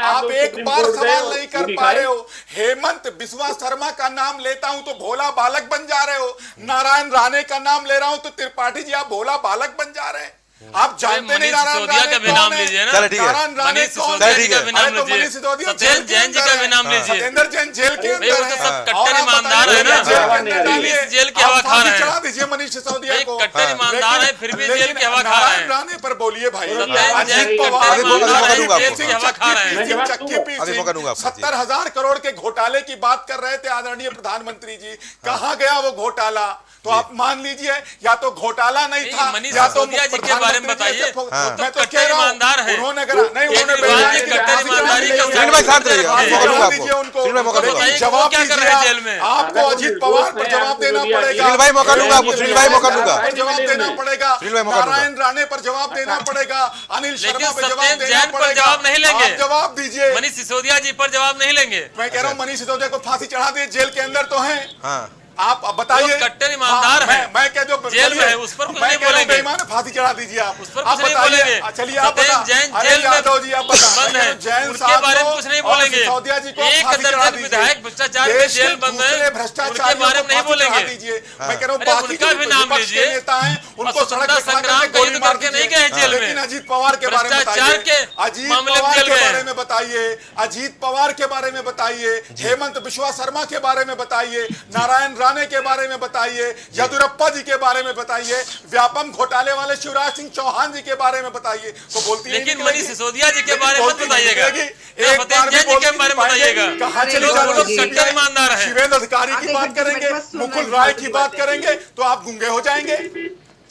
आप एक बार सवाल नहीं कर पा रहे हो। हेमंत बिस्वा शर्मा का नाम लेता हूं तो भोला बालक बन जा रहे हो, नारायण राणे का नाम ले रहा हूं तो त्रिपाठी जी आप भोला बालक बन जा रहे हैं। आप जानते नहीं नारायण सिसोदिया का भी नाम लीजिए ना। चलो ठीक है, नारायण राणे मनीष कौन सिसोदिया है? जी का भी नाम अरे तो लीजिए, मनीष सिसोदिया सत्येंद्र जेल के जैन जी अंदर का भी नाम है। लीजिए। सत्येंद्र जैन जेल के भाई अंदर वो तो है। सब कट्टर और आप ईमानदार बताइए, है ना। जेल के अंदर डालिए। फिर भी जेल की आप हवा खा फांसी रहे हैं। चढ़ा दीजिए मनीष सिसोदिया भाई को। कट्टर ईमानदार है, फिर भी जेल की हवा खा रहे नारायण हैं। राणे पर बोलिए भाई। सत्येंद्र जैन अजीत कट्टर पवार, ईमानदार है, दूंगा जेल आपको। की हवा खा रहे हैं। अभी मौका दूंगा आपको। 70,000 करोड़ के घोटाले की बात कर रहे थे आदरणीय प्रधानमंत्री जी। कहाँ गया वो घोटाला? तो आप मान लीजिए, या तो घोटाला नहीं था, मनीष या तो सिसोदिया जी के बारे में बताइए। मैं तो कट्टर कह रहा हूं, ईमानदार है। उन्होंने नहीं, उन्होंने केजरीवाल ने कट्टर ईमानदारी का सुनील भाई शांत रहिए, रखे हैं। मौका दूंगा आपको। दीजिए उनको। सुनील भाई मौका दूंगा। बताइए जवाब क्या कर दीजिए रहे हैं आप। जेल में? आपको अजीत पवार पर जवाब देना पड़ेगा। सुनील भाई मौका दूंगा आपको। सुनील भाई मौका दूंगा। जवाब देना पड़ेगा। सुनील भाई मौका दूंगा। नारायण राणे पर जवाब देना पड़ेगा। अनिल शर्मा पर जवाब सत्येंद्र देना जैन पर पड़ेगा। जवाब नहीं लेंगे। आप जवाब दीजिए। मनीष सिसोदिया जी पर जवाब नहीं लेंगे। मैं कह रहा हूँ मनीष सिसोदिया को फांसी चढ़ा दिए, जेल के अंदर तो हैं। हाँ आप अब बताइए। वो कट्टर ईमानदार है। मैं क्या जो जेल में है, उस पर कुछ नहीं बोलेंगे। बेईमान फांसी चढ़ा दीजिए आप। उस पर आप कुछ नहीं बताइए। बोलेंगे। चलिए आप सत्येंद्र बता। जैन अरे जेल में यादव जी आप बता। बंद है, जैन उनके साहब बारे में को कुछ नहीं और बोलेंगे। सिसोदिया जी को एक फांसी चढ़ा दर्जन दीजिए। विधायक भ्रष्टाचार में देश के जेल बंद है, दूसरे उनके भ्रष्टाचारियों बारे को में नहीं फांसी चढ़ा बोलेंगे। दीजिए। मैं कह रहा हूँ अरे बाकी उनका जो भी नाम विपक्ष के लीजिए। नेता हैं उनको और सड़क स्वतंत्रता पे खड़ा संग्राम करके कहीं गोली तो मार करके नहीं दीजिए। गए जेल में। लेकिन अजीत पवार के बारे में भ्रष्टाचार बताइए। के अजीत मामले में पवार जेल के गए बारे हैं। में बताइए। अजीत पवार के बारे में बताइए। हेमंत बिश्वा शर्मा के बारे में बताइए। नारायण राणे के बारे में बताइए। येदियुरप्पा जी के बारे में बताइए। व्यापम घोटाले वाले शिवराज सिंह चौहान जी के बारे में बताइए। तो बोलती है लेकिन मनीष सिसोदिया जी के बारे में मत बताइएगा। सत्येंद्र जैन जी के बारे में बताइएगा। कहाँ चली लोग जा वो लोग कट्टर ईमानदार है। शिवेंद्र अधिकारी की बात करेंगे, मुकुल राय की बात करेंगे तो आप गूंगे हो जाएंगे।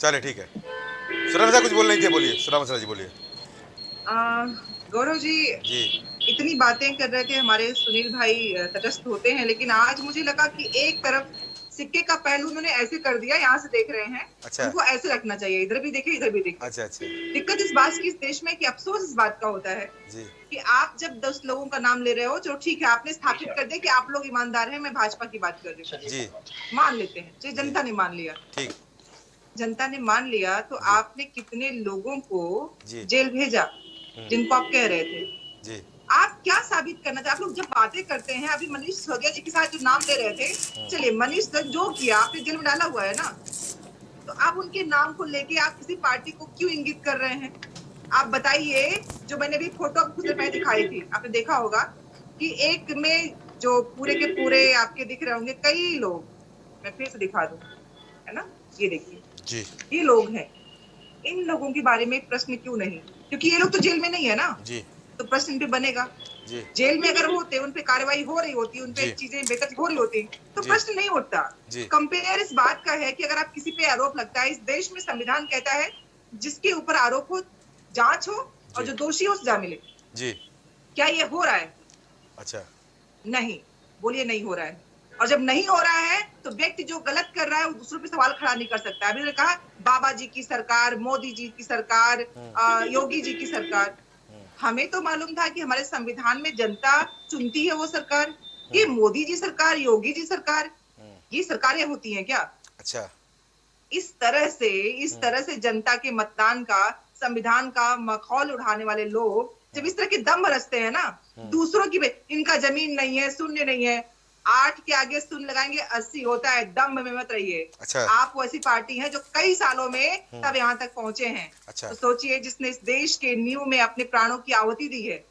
चलिए ठीक है। सुरक्षा कुछ बोल रही थी, बोलिए। सुरक्षा जी बोलिए। गौरव जी इतनी बातें कर रहे थे, हमारे सुनील भाई तटस्थ होते हैं, लेकिन आज मुझे लगा कि एक तरफ सिक्के का पहलू उन्होंने ऐसे कर दिया, यहाँ से देख रहे हैं। अच्छा। उनको ऐसे रखना चाहिए, इधर भी देखे इधर भी देखे। अच्छा अच्छा। दिक्कत इस बात की इस देश में कि अफसोस इस बात का होता है कि आप जब 10 लोगों का नाम ले रहे हो, जो ठीक है आपने स्थापित कर दिया कि आप लोग ईमानदार हैं, मैं भाजपा की बात कर रही हूँ जी, मान लेते हैं, जो जनता ने मान लिया, ठीक, जनता ने मान लिया, तो आपने कितने लोगों को जेल भेजा जिनको आप कह रहे थे जी। आप क्या साबित करना चाहते? आप लोग जब बातें करते हैं, अभी मनीष सिसोदिया जी के साथ जो नाम ले रहे थे, चलिए मनीष जो किया आपने जेल में डाला हुआ है ना, तो आप उनके नाम को लेके आप किसी पार्टी को क्यों इंगित कर रहे हैं? आप बताइए। जो मैंने भी फोटो कुछ देर पहले दिखाई थी, आपने देखा होगा कि एक में जो पूरे के पूरे आपके दिख रहे होंगे कई लोग, मैं फिर से दिखा दूं, है ना, ये देखिए जी, ये लोग हैं। इन लोगों के बारे में प्रश्न क्यों नहीं? क्योंकि ये लोग तो जेल में नहीं है ना जी, तो प्रश्न भी बनेगा जी। जेल में अगर होते, उन पे कार्रवाई हो रही होती, उन पे चीजें बेहतर हो रही होती, तो प्रश्न नहीं उठता। कंपेयर इस बात का है कि अगर आप किसी पे आरोप लगता है, इस देश में संविधान कहता है जिसके ऊपर आरोप हो जांच हो और जो दोषी हो सजा मिले जी। क्या ये हो रहा है? अच्छा नहीं, बोलिए नहीं हो रहा है। और जब नहीं हो रहा है तो व्यक्ति जो गलत कर रहा है वो दूसरों पे सवाल खड़ा नहीं कर सकता। अभी कहा बाबा जी की सरकार, मोदी जी की सरकार, योगी जी की सरकार। हमें तो मालूम था कि हमारे संविधान में जनता चुनती है वो सरकार। ये मोदी जी सरकार, योगी जी सरकार, ये सरकारें होती हैं क्या? अच्छा, इस तरह से जनता के मतदान का, संविधान का मखौल उड़ाने वाले लोग जब इस तरह के दम बरसते हैं ना, दूसरों की, इनका जमीन नहीं है, शून्य नहीं है, 8 के आगे शून्य लगाएंगे 80 होता है, दम में मत रहिए। अच्छा। आप वो ऐसी पार्टी है जो कई सालों में तब यहाँ तक पहुंचे हैं। अच्छा। तो सोचिए, जिसने इस देश के नींव में अपने प्राणों की आहुति दी है,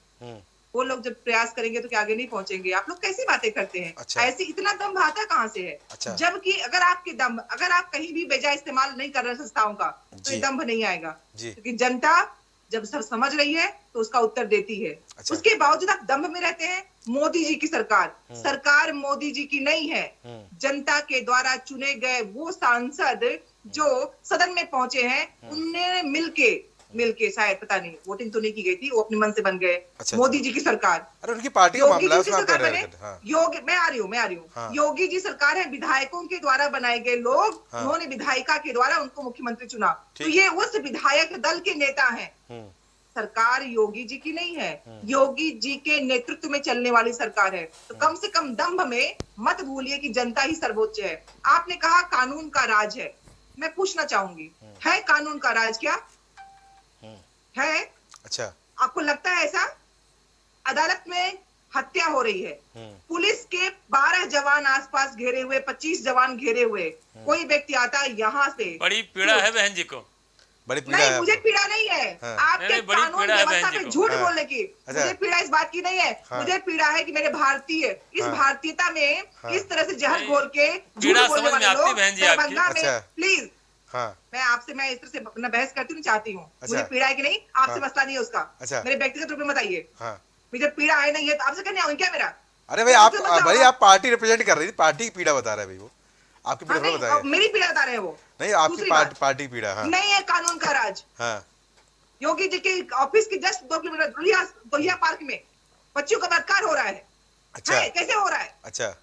वो लोग जब प्रयास करेंगे तो क्या आगे नहीं पहुंचेंगे? आप लोग कैसी बातें करते हैं? अच्छा। ऐसी इतना दम भाता कहाँ से है? अच्छा। जबकि अगर आप कहीं भी बेजा इस्तेमाल नहीं कर रहे संस्थाओं का, तो ये दम्भ नहीं आएगा, क्योंकि जनता जब सब समझ रही है तो उसका उत्तर देती है। अच्छा। उसके बावजूद आप दम्भ में रहते हैं। मोदी जी की सरकार मोदी जी की नहीं है, जनता के द्वारा चुने गए वो सांसद जो सदन में पहुंचे हैं, उनने मिलके शायद, पता नहीं, वोटिंग तो नहीं की गई थी, वो अपने मन से बन गए। अच्छा। मोदी जी की सरकार, अरे उनकी पार्टी का मामला है, उसमें आप कह रहे हैं। हाँ। मैं आ रही हूँ। हाँ। योगी जी सरकार है, विधायकों के द्वारा बनाए गए लोग, हाँ। उन्होंने विधायिका के द्वारा उनको मुख्यमंत्री चुना, तो ये उस विधायक दल के नेता हैं। सरकार योगी जी की नहीं है, योगी जी के नेतृत्व में चलने वाली सरकार है। तो कम से कम दंभ में मत भूलिए कि जनता ही सर्वोच्च है। आपने कहा कानून का राज है, मैं पूछना चाहूंगी, है कानून का राज क्या है? अच्छा, आपको लगता है ऐसा? अदालत में हत्या हो रही है, पुलिस के 12 जवान आसपास घेरे हुए, 25 जवान घेरे हुए, कोई व्यक्ति आता है यहाँ से, बड़ी पीड़ा है बहन जी को। बड़ी पीड़ा नहीं, है मुझे पीड़ा नहीं है आपके कानून व्यवस्था पे झूठ बोलने की। मुझे पीड़ा इस बात की नहीं है, मुझे पीड़ा है कि मेरे भारतीय इस भारतीयता में इस तरह से जहर घोल के झूठ बोलने वाले लोग दरभंगा में। प्लीज मैं आपसे मैं इस तरह से अपना बहस करती हूँ, चाहती हूँ। मुझे पीड़ा है कि नहीं आपसे मसला नहीं है उसका। मेरे व्यक्तिगत रूप में बताइए, मुझे पीड़ा है नहीं है तो आपसे करने आऊंगी क्या मेरा? अरे भाई आप पार्टी रिप्रेजेंट कर रही थी, पार्टी की पीड़ा बता रहे हैं भाई, वो आपकी पीड़ा थोड़ा बता रहे हैं। मेरी पीड़ा बता रहे हैं वो, नहीं आपकी पार्टी की पीड़ा। नहीं है कानून का राज। योगी जी के ऑफिस के जस्ट 2 किलोमीटर दोहिया पार्क में बच्चियों का बलात्कार हो रहा है। अच्छा कैसे हो रहा है? अच्छा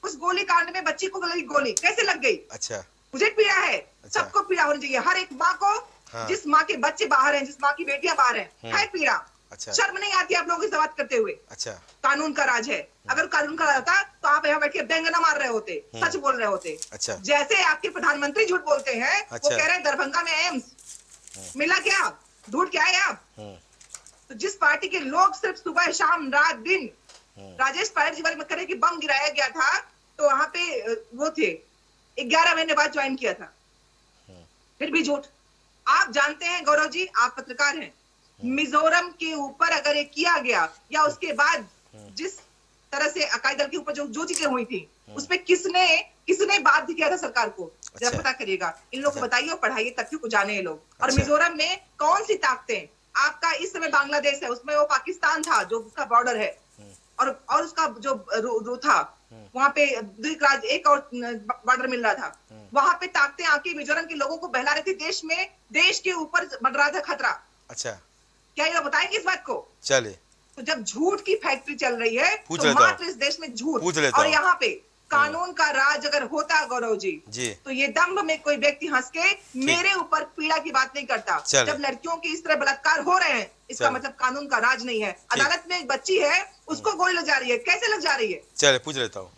उस गोली कांड में बच्ची को लगी गोली कैसे लग गई? अच्छा मुझे पीड़ा है। सबको पीड़ा होनी चाहिए, हर एक माँ को। जिस माँ के बच्चे बाहर हैं, जिस माँ की बेटियां बाहर हैं, है पीड़ा। अच्छा शर्म नहीं आती आप लोगों की बात करते हुए? अच्छा कानून का राज है। अगर कानून का राज होता तो आप यहाँ बैठ के बैंगना मार रहे होते, सच बोल रहे होते। अच्छा जैसे आपके प्रधानमंत्री झूठ बोलते हैं, वो कह रहे हैं दरभंगा में एम्स मिला क्या? ढूंढ के आए आप? तो जिस पार्टी के लोग सिर्फ सुबह शाम रात दिन राजेश पायलट जी में करे कि बम गिराया गया था, तो वहां पे वो थे 11 महीने बाद ज्वाइन किया था, फिर भी झूठ। आप जानते हैं गौरव जी, आप पत्रकार हैं, मिजोरम के ऊपर अगर ये किया गया या उसके बाद जिस तरह से अकाली दल के ऊपर जो चीजें हुई थी, उसमें किसने बाध्य किया था सरकार को? जरा पता करिएगा, इन लोगों को बताइए और पढ़ाइए, तथ्यों को जाने ये लोग। और मिजोरम में कौन सी ताकतें, आपका इस समय बांग्लादेश है, उसमें वो पाकिस्तान था जो उसका बॉर्डर है, और उसका जो रो था वहां पे एक और बॉर्डर मिल रहा था, वहां पे ताकतें आके मिजोरम के लोगों को बहला रही थी। देश के ऊपर बढ़ रहा था खतरा। अच्छा क्या ये बताएंगे इस बात को? चलिए, तो जब झूठ की फैक्ट्री चल रही है तो मात्र इस देश में झूठ, और यहाँ पे कानून का राज अगर होता गौरव जी, तो ये दम्भ में कोई व्यक्ति हंस के मेरे ऊपर पीड़ा की बात नहीं करता। जब लड़कियों की इस तरह बलात्कार हो रहे हैं, इसका मतलब कानून का राज नहीं है। अदालत में एक बच्ची है, उसको गोली लग जा रही है, कैसे लग जा रही है? चलिए पूछ लेता हूँ,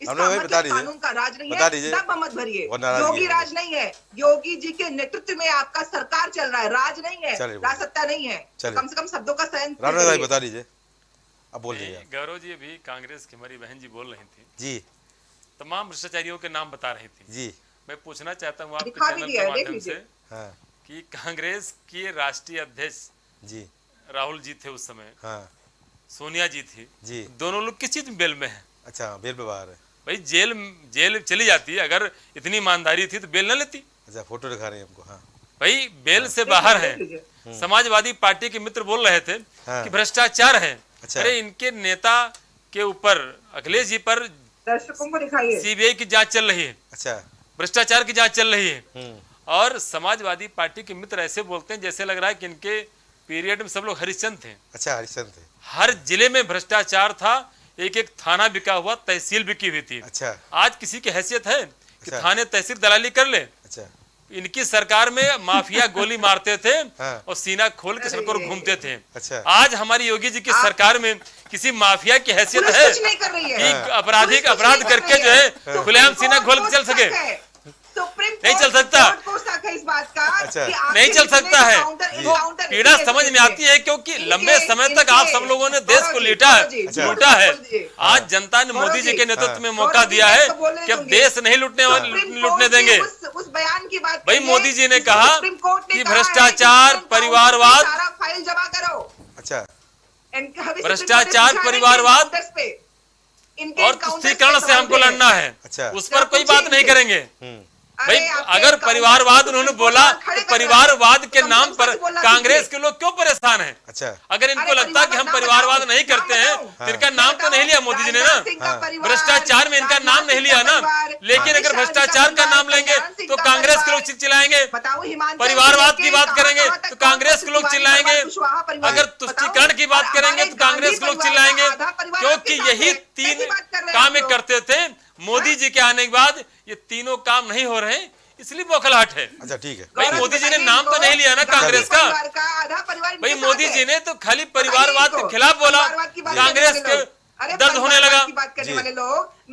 इसका मतलब कानून का राज नहीं है, दम्भ मत भरिए। योगी राज नहीं है, योगी जी के नेतृत्व में आपका सरकार चल रहा है, राज नहीं है, राजसत्ता नहीं है। कम से कम शब्दों का चयन बता दीजिए, अब बोल दीजिए। गौरव जी अभी कांग्रेस की हमारी बहन जी बोल रही थी जी, तमाम भ्रष्टाचारियों के नाम बता रही थी जी। मैं पूछना चाहता हूँ आपके चैनल के माध्यम से कि कांग्रेस के राष्ट्रीय अध्यक्ष जी राहुल जी थे उस समय, सोनिया जी थी जी, दोनों लोग किस चीज में बेल में है? अच्छा, बेल पे बाहर है भाई। जेल चली जाती, अगर इतनी ईमानदारी थी तो बेल न लेती। अच्छा, फोटो दिखा रहे हैं हमको। भाई बेल से बाहर है। समाजवादी पार्टी के मित्र बोल रहे थे कि भ्रष्टाचार है। अरे इनके नेता के ऊपर, अखिलेश जी पर सीबीआई की जांच चल रही है। अच्छा, भ्रष्टाचार की जांच चल रही है। और समाजवादी पार्टी के मित्र ऐसे बोलते हैं जैसे लग रहा है कि इनके पीरियड में सब लोग हरिश्चंद्र थे। अच्छा, हरिश्चंद्र थे। हर जिले में भ्रष्टाचार था, एक थाना बिका हुआ, तहसील बिकी हुई थी। अच्छा, आज किसी की हैसियत है कि थाने तहसील दलाली कर ले? अच्छा, इनकी सरकार में माफिया गोली मारते थे और सीना खोल के सड़कों पर घूमते थे। अच्छा, आज हमारी योगी जी की सरकार में किसी माफिया की हैसियत है कि अपराध करके जो है खुलेआम सीना खोल के चल सके? नहीं चल सकता, इस बात का नहीं चल सकता है। तो पीड़ा समझ में आती है क्योंकि लंबे समय तक आप सब लोगों ने देश को लूटा है। आज जनता ने मोदी जी के नेतृत्व में मौका दिया है कि अब देश नहीं लूटने देंगे। उस बयान की बात भाई मोदी जी ने कहा कि भ्रष्टाचार, परिवारवाद, फाइल जमा करो। अच्छा, भ्रष्टाचार, परिवारवाद और तुष्टीकरण से हमको लड़ना है। अच्छा, उस पर कोई बात नहीं करेंगे। भाई अगर परिवारवाद उन्होंने बोला तो परिवारवाद के नाम पर कांग्रेस के लोग क्यों परेशान हैं? अच्छा, अगर इनको लगता कि हम परिवारवाद नहीं करते हैं तो इनका नाम तो नहीं लिया मोदी जी ने ना, भ्रष्टाचार में इनका नाम नहीं लिया ना। लेकिन अगर भ्रष्टाचार का नाम लेंगे तो कांग्रेस के लोग चिल्लाएंगे, परिवारवाद की बात करेंगे तो कांग्रेस के लोग चिल्लाएंगे, अगर तुष्टीकरण की बात करेंगे तो कांग्रेस के लोग चिल्लाएंगे, क्योंकि यही 3 काम करते थे। मोदी जी के आने के बाद ये तीनों काम नहीं हो रहे, इसलिए बौखलाहट है। अच्छा, ठीक है भाई मोदी जी ने नाम तो नहीं लिया ना कांग्रेस का। भाई मोदी जी ने तो खाली परिवारवाद के खिलाफ बोला, कांग्रेस के दर्द होने लगा।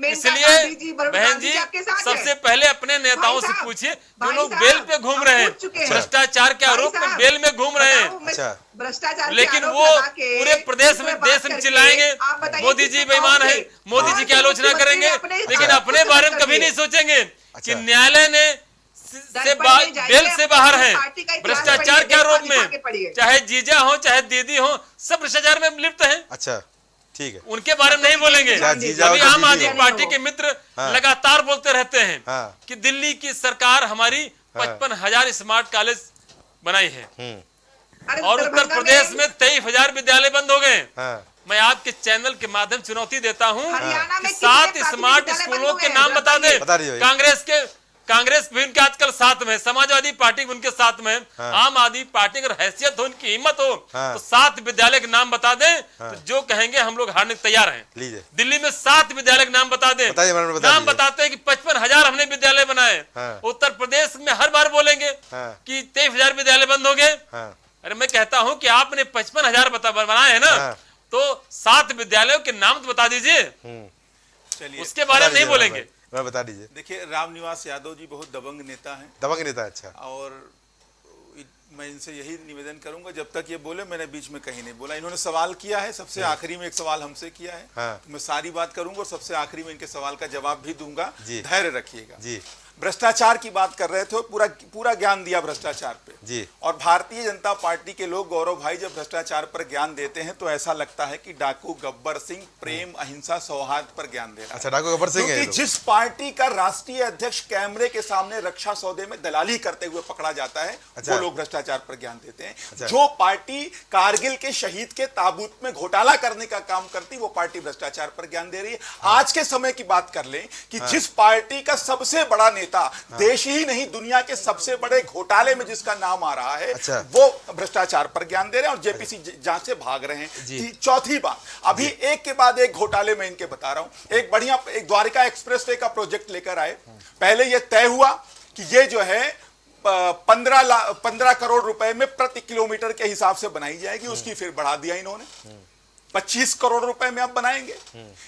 इसलिए बहन जी सबसे पहले अपने नेताओं से पूछिए जो लोग बेल पे घूम रहे हैं, भ्रष्टाचार के आरोप में बेल में घूम रहे हैं, लेकिन वो पूरे प्रदेश में देश में चिल्लाएंगे मोदी जी बेईमान है, मोदी जी की आलोचना करेंगे, लेकिन अपने बारे में कभी नहीं सोचेंगे कि न्यायालय ने बेल से बाहर हैं, भ्रष्टाचार के आरोप में, चाहे जीजा हो चाहे दीदी हो, सब भ्रष्टाचार में लिप्त हैं। अच्छा, ठीक है, उनके बारे में नहीं बोलेंगे। अभी आम आदमी पार्टी के मित्र लगातार बोलते रहते हैं कि दिल्ली की सरकार हमारी 55,000 स्मार्ट कॉलेज बनाई है और उत्तर प्रदेश में 23,000 विद्यालय बंद हो गए। मैं आपके चैनल के माध्यम चुनौती देता हूं कि 7 स्मार्ट स्कूलों के नाम बता दे। कांग्रेस भी उनके आजकल साथ में, समाजवादी पार्टी भी उनके साथ में, आम आदमी पार्टी अगर हैसियत हो, उनकी हिम्मत हो तो 7 विद्यालय के नाम बता दें, तो जो कहेंगे हम लोग हारने तैयार हैं। दिल्ली में 7 विद्यालय के नाम बता दें, नाम बताते हैं कि 55,000 हमने विद्यालय बनाए। उत्तर प्रदेश में हर बार बोलेंगे कि 23,000 विद्यालय बंद हो गए। अरे मैं कहता हूं कि आपने 55,000 बनाए हैं ना, तो 7 विद्यालयों के नाम तो बता दीजिए, उसके बारे में नहीं बोलेंगे। मैं बता दीजिए। देखिए, रामनिवास यादव जी बहुत दबंग नेता हैं। दबंग नेता, अच्छा। और मैं इनसे यही निवेदन करूंगा, जब तक ये बोले, मैंने बीच में कहीं नहीं बोला। इन्होंने सवाल किया है, सबसे आखिरी में एक सवाल हमसे किया है, तो मैं सारी बात करूंगा और सबसे आखिरी में इनके सवाल का जवाब भी दूंगा। धैर्य रखिएगा जी। भ्रष्टाचार की बात कर रहे थे, पूरा ज्ञान दिया भ्रष्टाचार पे जी। और भारतीय जनता पार्टी के लोग, गौरव भाई, जब भ्रष्टाचार पर ज्ञान देते हैं तो ऐसा लगता है कि डाकू गब्बर सिंह प्रेम, अहिंसा, सौहार्द पर ज्ञान दे रहा है। अच्छा, डाकू गब्बर सिंह है। जिस पार्टी का राष्ट्रीय अध्यक्ष कैमरे के सामने रक्षा सौदे में दलाली करते हुए पकड़ा जाता है, वो लोग भ्रष्टाचार पर ज्ञान देते हैं। जो पार्टी कारगिल के शहीद के ताबूत में घोटाला करने का काम करती, वो पार्टी भ्रष्टाचार पर ज्ञान दे रही है। आज के समय की बात कर लें कि जिस पार्टी का सबसे बड़ा देश ही नहीं दुनिया के सबसे बड़े घोटाले में जिसका नाम आ रहा है, वो भ्रष्टाचार पर ज्ञान दे रहे हैं और जेपीसी जांच से भाग रहे हैं। चौथी बात, अभी एक के बाद एक घोटाले में इनके बता रहा हूं। एक बढ़िया एक द्वारिका एक्सप्रेसवे का प्रोजेक्ट लेकर आए। पहले यह तय हुआ कि ये जो है 15 करोड़ रुपए में प्रति किलोमीटर के हिसाब से बनाई जाएगी, उसकी फिर बढ़ा दिया इन्होंने, 25 करोड़ रुपए में अब बनाएंगे।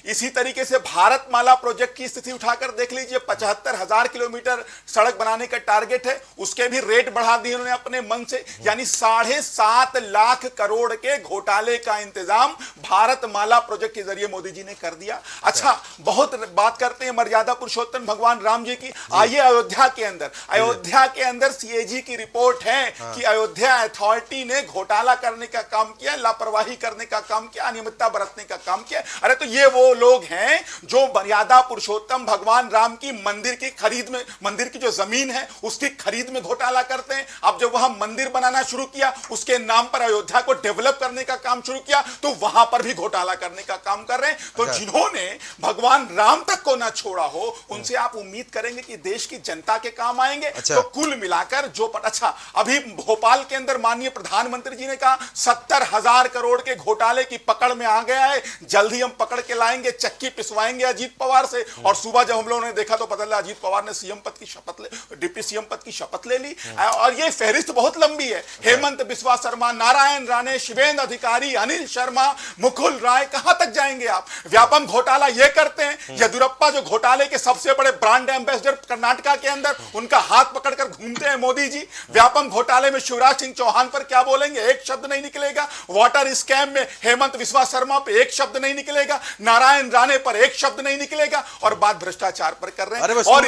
इसी तरीके से भारतमाला प्रोजेक्ट की स्थिति उठाकर देख लीजिए, 75,000 किलोमीटर सड़क बनाने का टारगेट है, उसके भी रेट बढ़ा दिए उन्होंने अपने मन से। यानी 7.5 लाख करोड़ के घोटाले का इंतजाम भारतमाला प्रोजेक्ट के जरिए मोदी जी ने कर दिया। अच्छा, बहुत बात करते हैं मर्यादा पुरुषोत्तम भगवान राम जी की। आइए अयोध्या के अंदर सीएजी की रिपोर्ट है कि अयोध्या अथॉरिटी ने घोटाला करने का काम किया, लापरवाही करने का काम किया, अनियमितता बरतने का काम किया। अरे तो ये वो लोग हैं जो मर्यादा पुरुषोत्तम भगवान राम की मंदिर की खरीद में, मंदिर की जो जमीन है उसकी खरीद में घोटाला करते हैं। अब जब वहां मंदिर बनाना शुरू किया, उसके नाम पर अयोध्या को डेवलप करने का काम शुरू किया, तो वहां पर भी घोटाला करने का काम कर रहे हैं। तो जिन्होंने भगवान राम तक को ना छोड़ा हो, उनसे आप उम्मीद करेंगे कि देश की जनता के काम आएंगे। तो कुल मिलाकर जो अच्छा, अभी भोपाल के अंदर माननीय प्रधानमंत्री जी ने कहा 70,000 करोड़ के घोटाले की पकड़ में आ गया है, जल्दी हम पकड़ के लाएंगे, चक्की पिसवाएंगे अजीत पवार से। और सुबह जब हम लोगों ने देखा तो पता चला अजीत पवार ने सीएम पद की शपथ डिप्टी सीएम पद की शपथ ले ली। और ये फहरिस्त बहुत लंबी है। हेमंत बिस्वा शर्मा, नारायण राणे, शिवेंद्र अधिकारी, अनिल शर्मा, मुकुल राय, कहां तक जाएंगे आप? व्यापम घोटाला ये करते हैं। येदियुरप्पा जो घोटाले के सबसे बड़े ब्रांड एम्बेसडर कर्नाटका के अंदर, उनका हाथ पकड़कर घूमते हैं मोदी जी। व्यापम घोटाले में शिवराज सिंह चौहान पर क्या बोलेंगे? एक शब्द नहीं निकलेगा। वाटर स्कैम में हेमंत बिस्वा शर्मा पे एक शब्द नहीं निकलेगा, नारायण राणे पर एक शब्द नहीं निकलेगा, और बात भ्रष्टाचार पर कर रहे हैं। और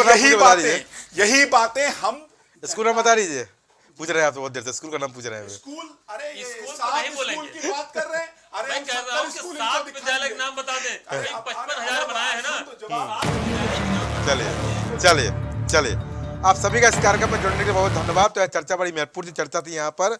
यही बातें हम स्कूल में बता दीजिए। पूछ रहे हैं आप तो बहुत देर से, स्कूल का नाम पूछ रहे हैं। स्कूल, अरे ये स्कूल की बात कर रहे हैं। अरे मैं कह रहा हूं कि 7 विद्यालय के नाम बता दें। 55,000 बनाए हैं ना। चलिए आप सभी का इस कार्यक्रम में जुड़ने के लिए बहुत धन्यवाद। तो चर्चा बड़ी महत्वपूर्ण चर्चा थी यहाँ पर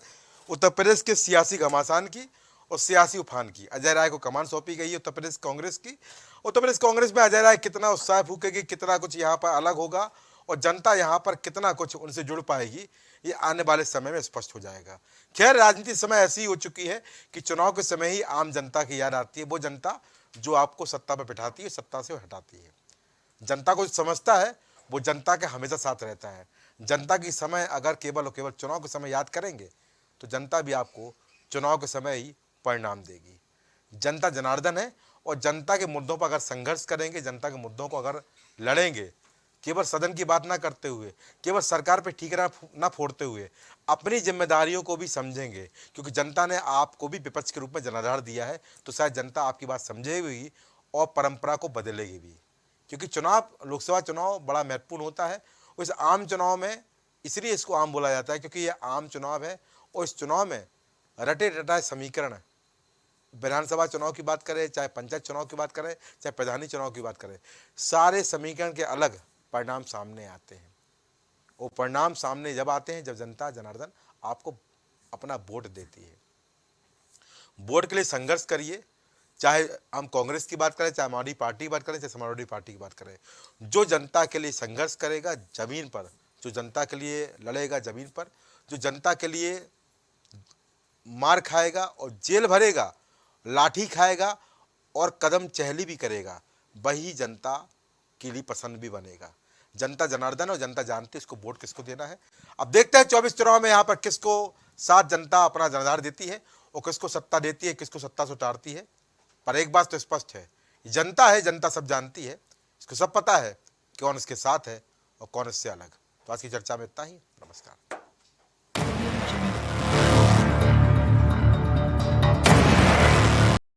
उत्तर प्रदेश के सियासी घमासान की और सियासी उफान की। अजय राय को कमान सौंपी गई है उत्तर प्रदेश कांग्रेस की। उत्तर प्रदेश कांग्रेस में अजय राय कितना उत्साह फूकेगी, कितना कुछ यहाँ पर अलग होगा और जनता यहाँ पर कितना कुछ उनसे जुड़ पाएगी, ये आने वाले समय में स्पष्ट हो जाएगा। खैर, राजनीति समय ऐसी हो चुकी है कि चुनाव के समय ही आम जनता की याद आती है। वो जनता जो आपको सत्ता पर बिठाती है, सत्ता से हटाती है। जनता को समझता है, वो जनता के हमेशा साथ रहता है। जनता की समय अगर केवल और केवल चुनाव के समय याद करेंगे तो जनता भी आपको चुनाव के समय ही परिणाम देगी। जनता जनार्दन है और जनता के मुद्दों पर अगर संघर्ष करेंगे, जनता के मुद्दों को अगर लड़ेंगे, केवल सदन की बात ना करते हुए, केवल सरकार पे ठीकरा ना फोड़ते हुए, अपनी जिम्मेदारियों को भी समझेंगे, क्योंकि जनता ने आपको भी विपक्ष के रूप में जनाधार दिया है, तो शायद जनता आपकी बात समझेगी और परंपरा को बदलेगी भी। क्योंकि चुनाव, लोकसभा चुनाव बड़ा महत्वपूर्ण होता है। उस आम चुनाव में इसलिए इसको आम बोला जाता है क्योंकि ये आम चुनाव है और इस चुनाव में रटे रटाए समीकरण, विधानसभा चुनाव की बात करें, चाहे पंचायत चुनाव की बात करें, चाहे प्रधानी चुनाव की बात करें, सारे समीकरण के अलग परिणाम सामने आते हैं। वो परिणाम सामने जब आते हैं जब जनता जनार्दन आपको अपना वोट देती है। वोट के लिए संघर्ष करिए, चाहे हम कांग्रेस की बात करें, चाहे हमारी पार्टी की बात करें, चाहे समाजवादी पार्टी की बात करें। जो जनता के लिए संघर्ष करेगा जमीन पर, जो जनता के लिए लड़ेगा जमीन पर, जो जनता के लिए मार खाएगा और जेल भरेगा, लाठी खाएगा और कदम चहली भी करेगा, वही जनता के लिए पसंद भी बनेगा। जनता जनार्दन और जनता जानती है इसको वोट किसको देना है। अब देखते हैं 24 चुनाव में यहाँ पर किसको साथ जनता अपना जनाधार देती है और किसको सत्ता देती है, किसको सत्ता से उतारती है। पर एक बात तो स्पष्ट है, जनता है, जनता सब जानती है, इसको सब पता है कौन इसके साथ है और कौन इससे अलग। तो आज की चर्चा में इतना ही। नमस्कार।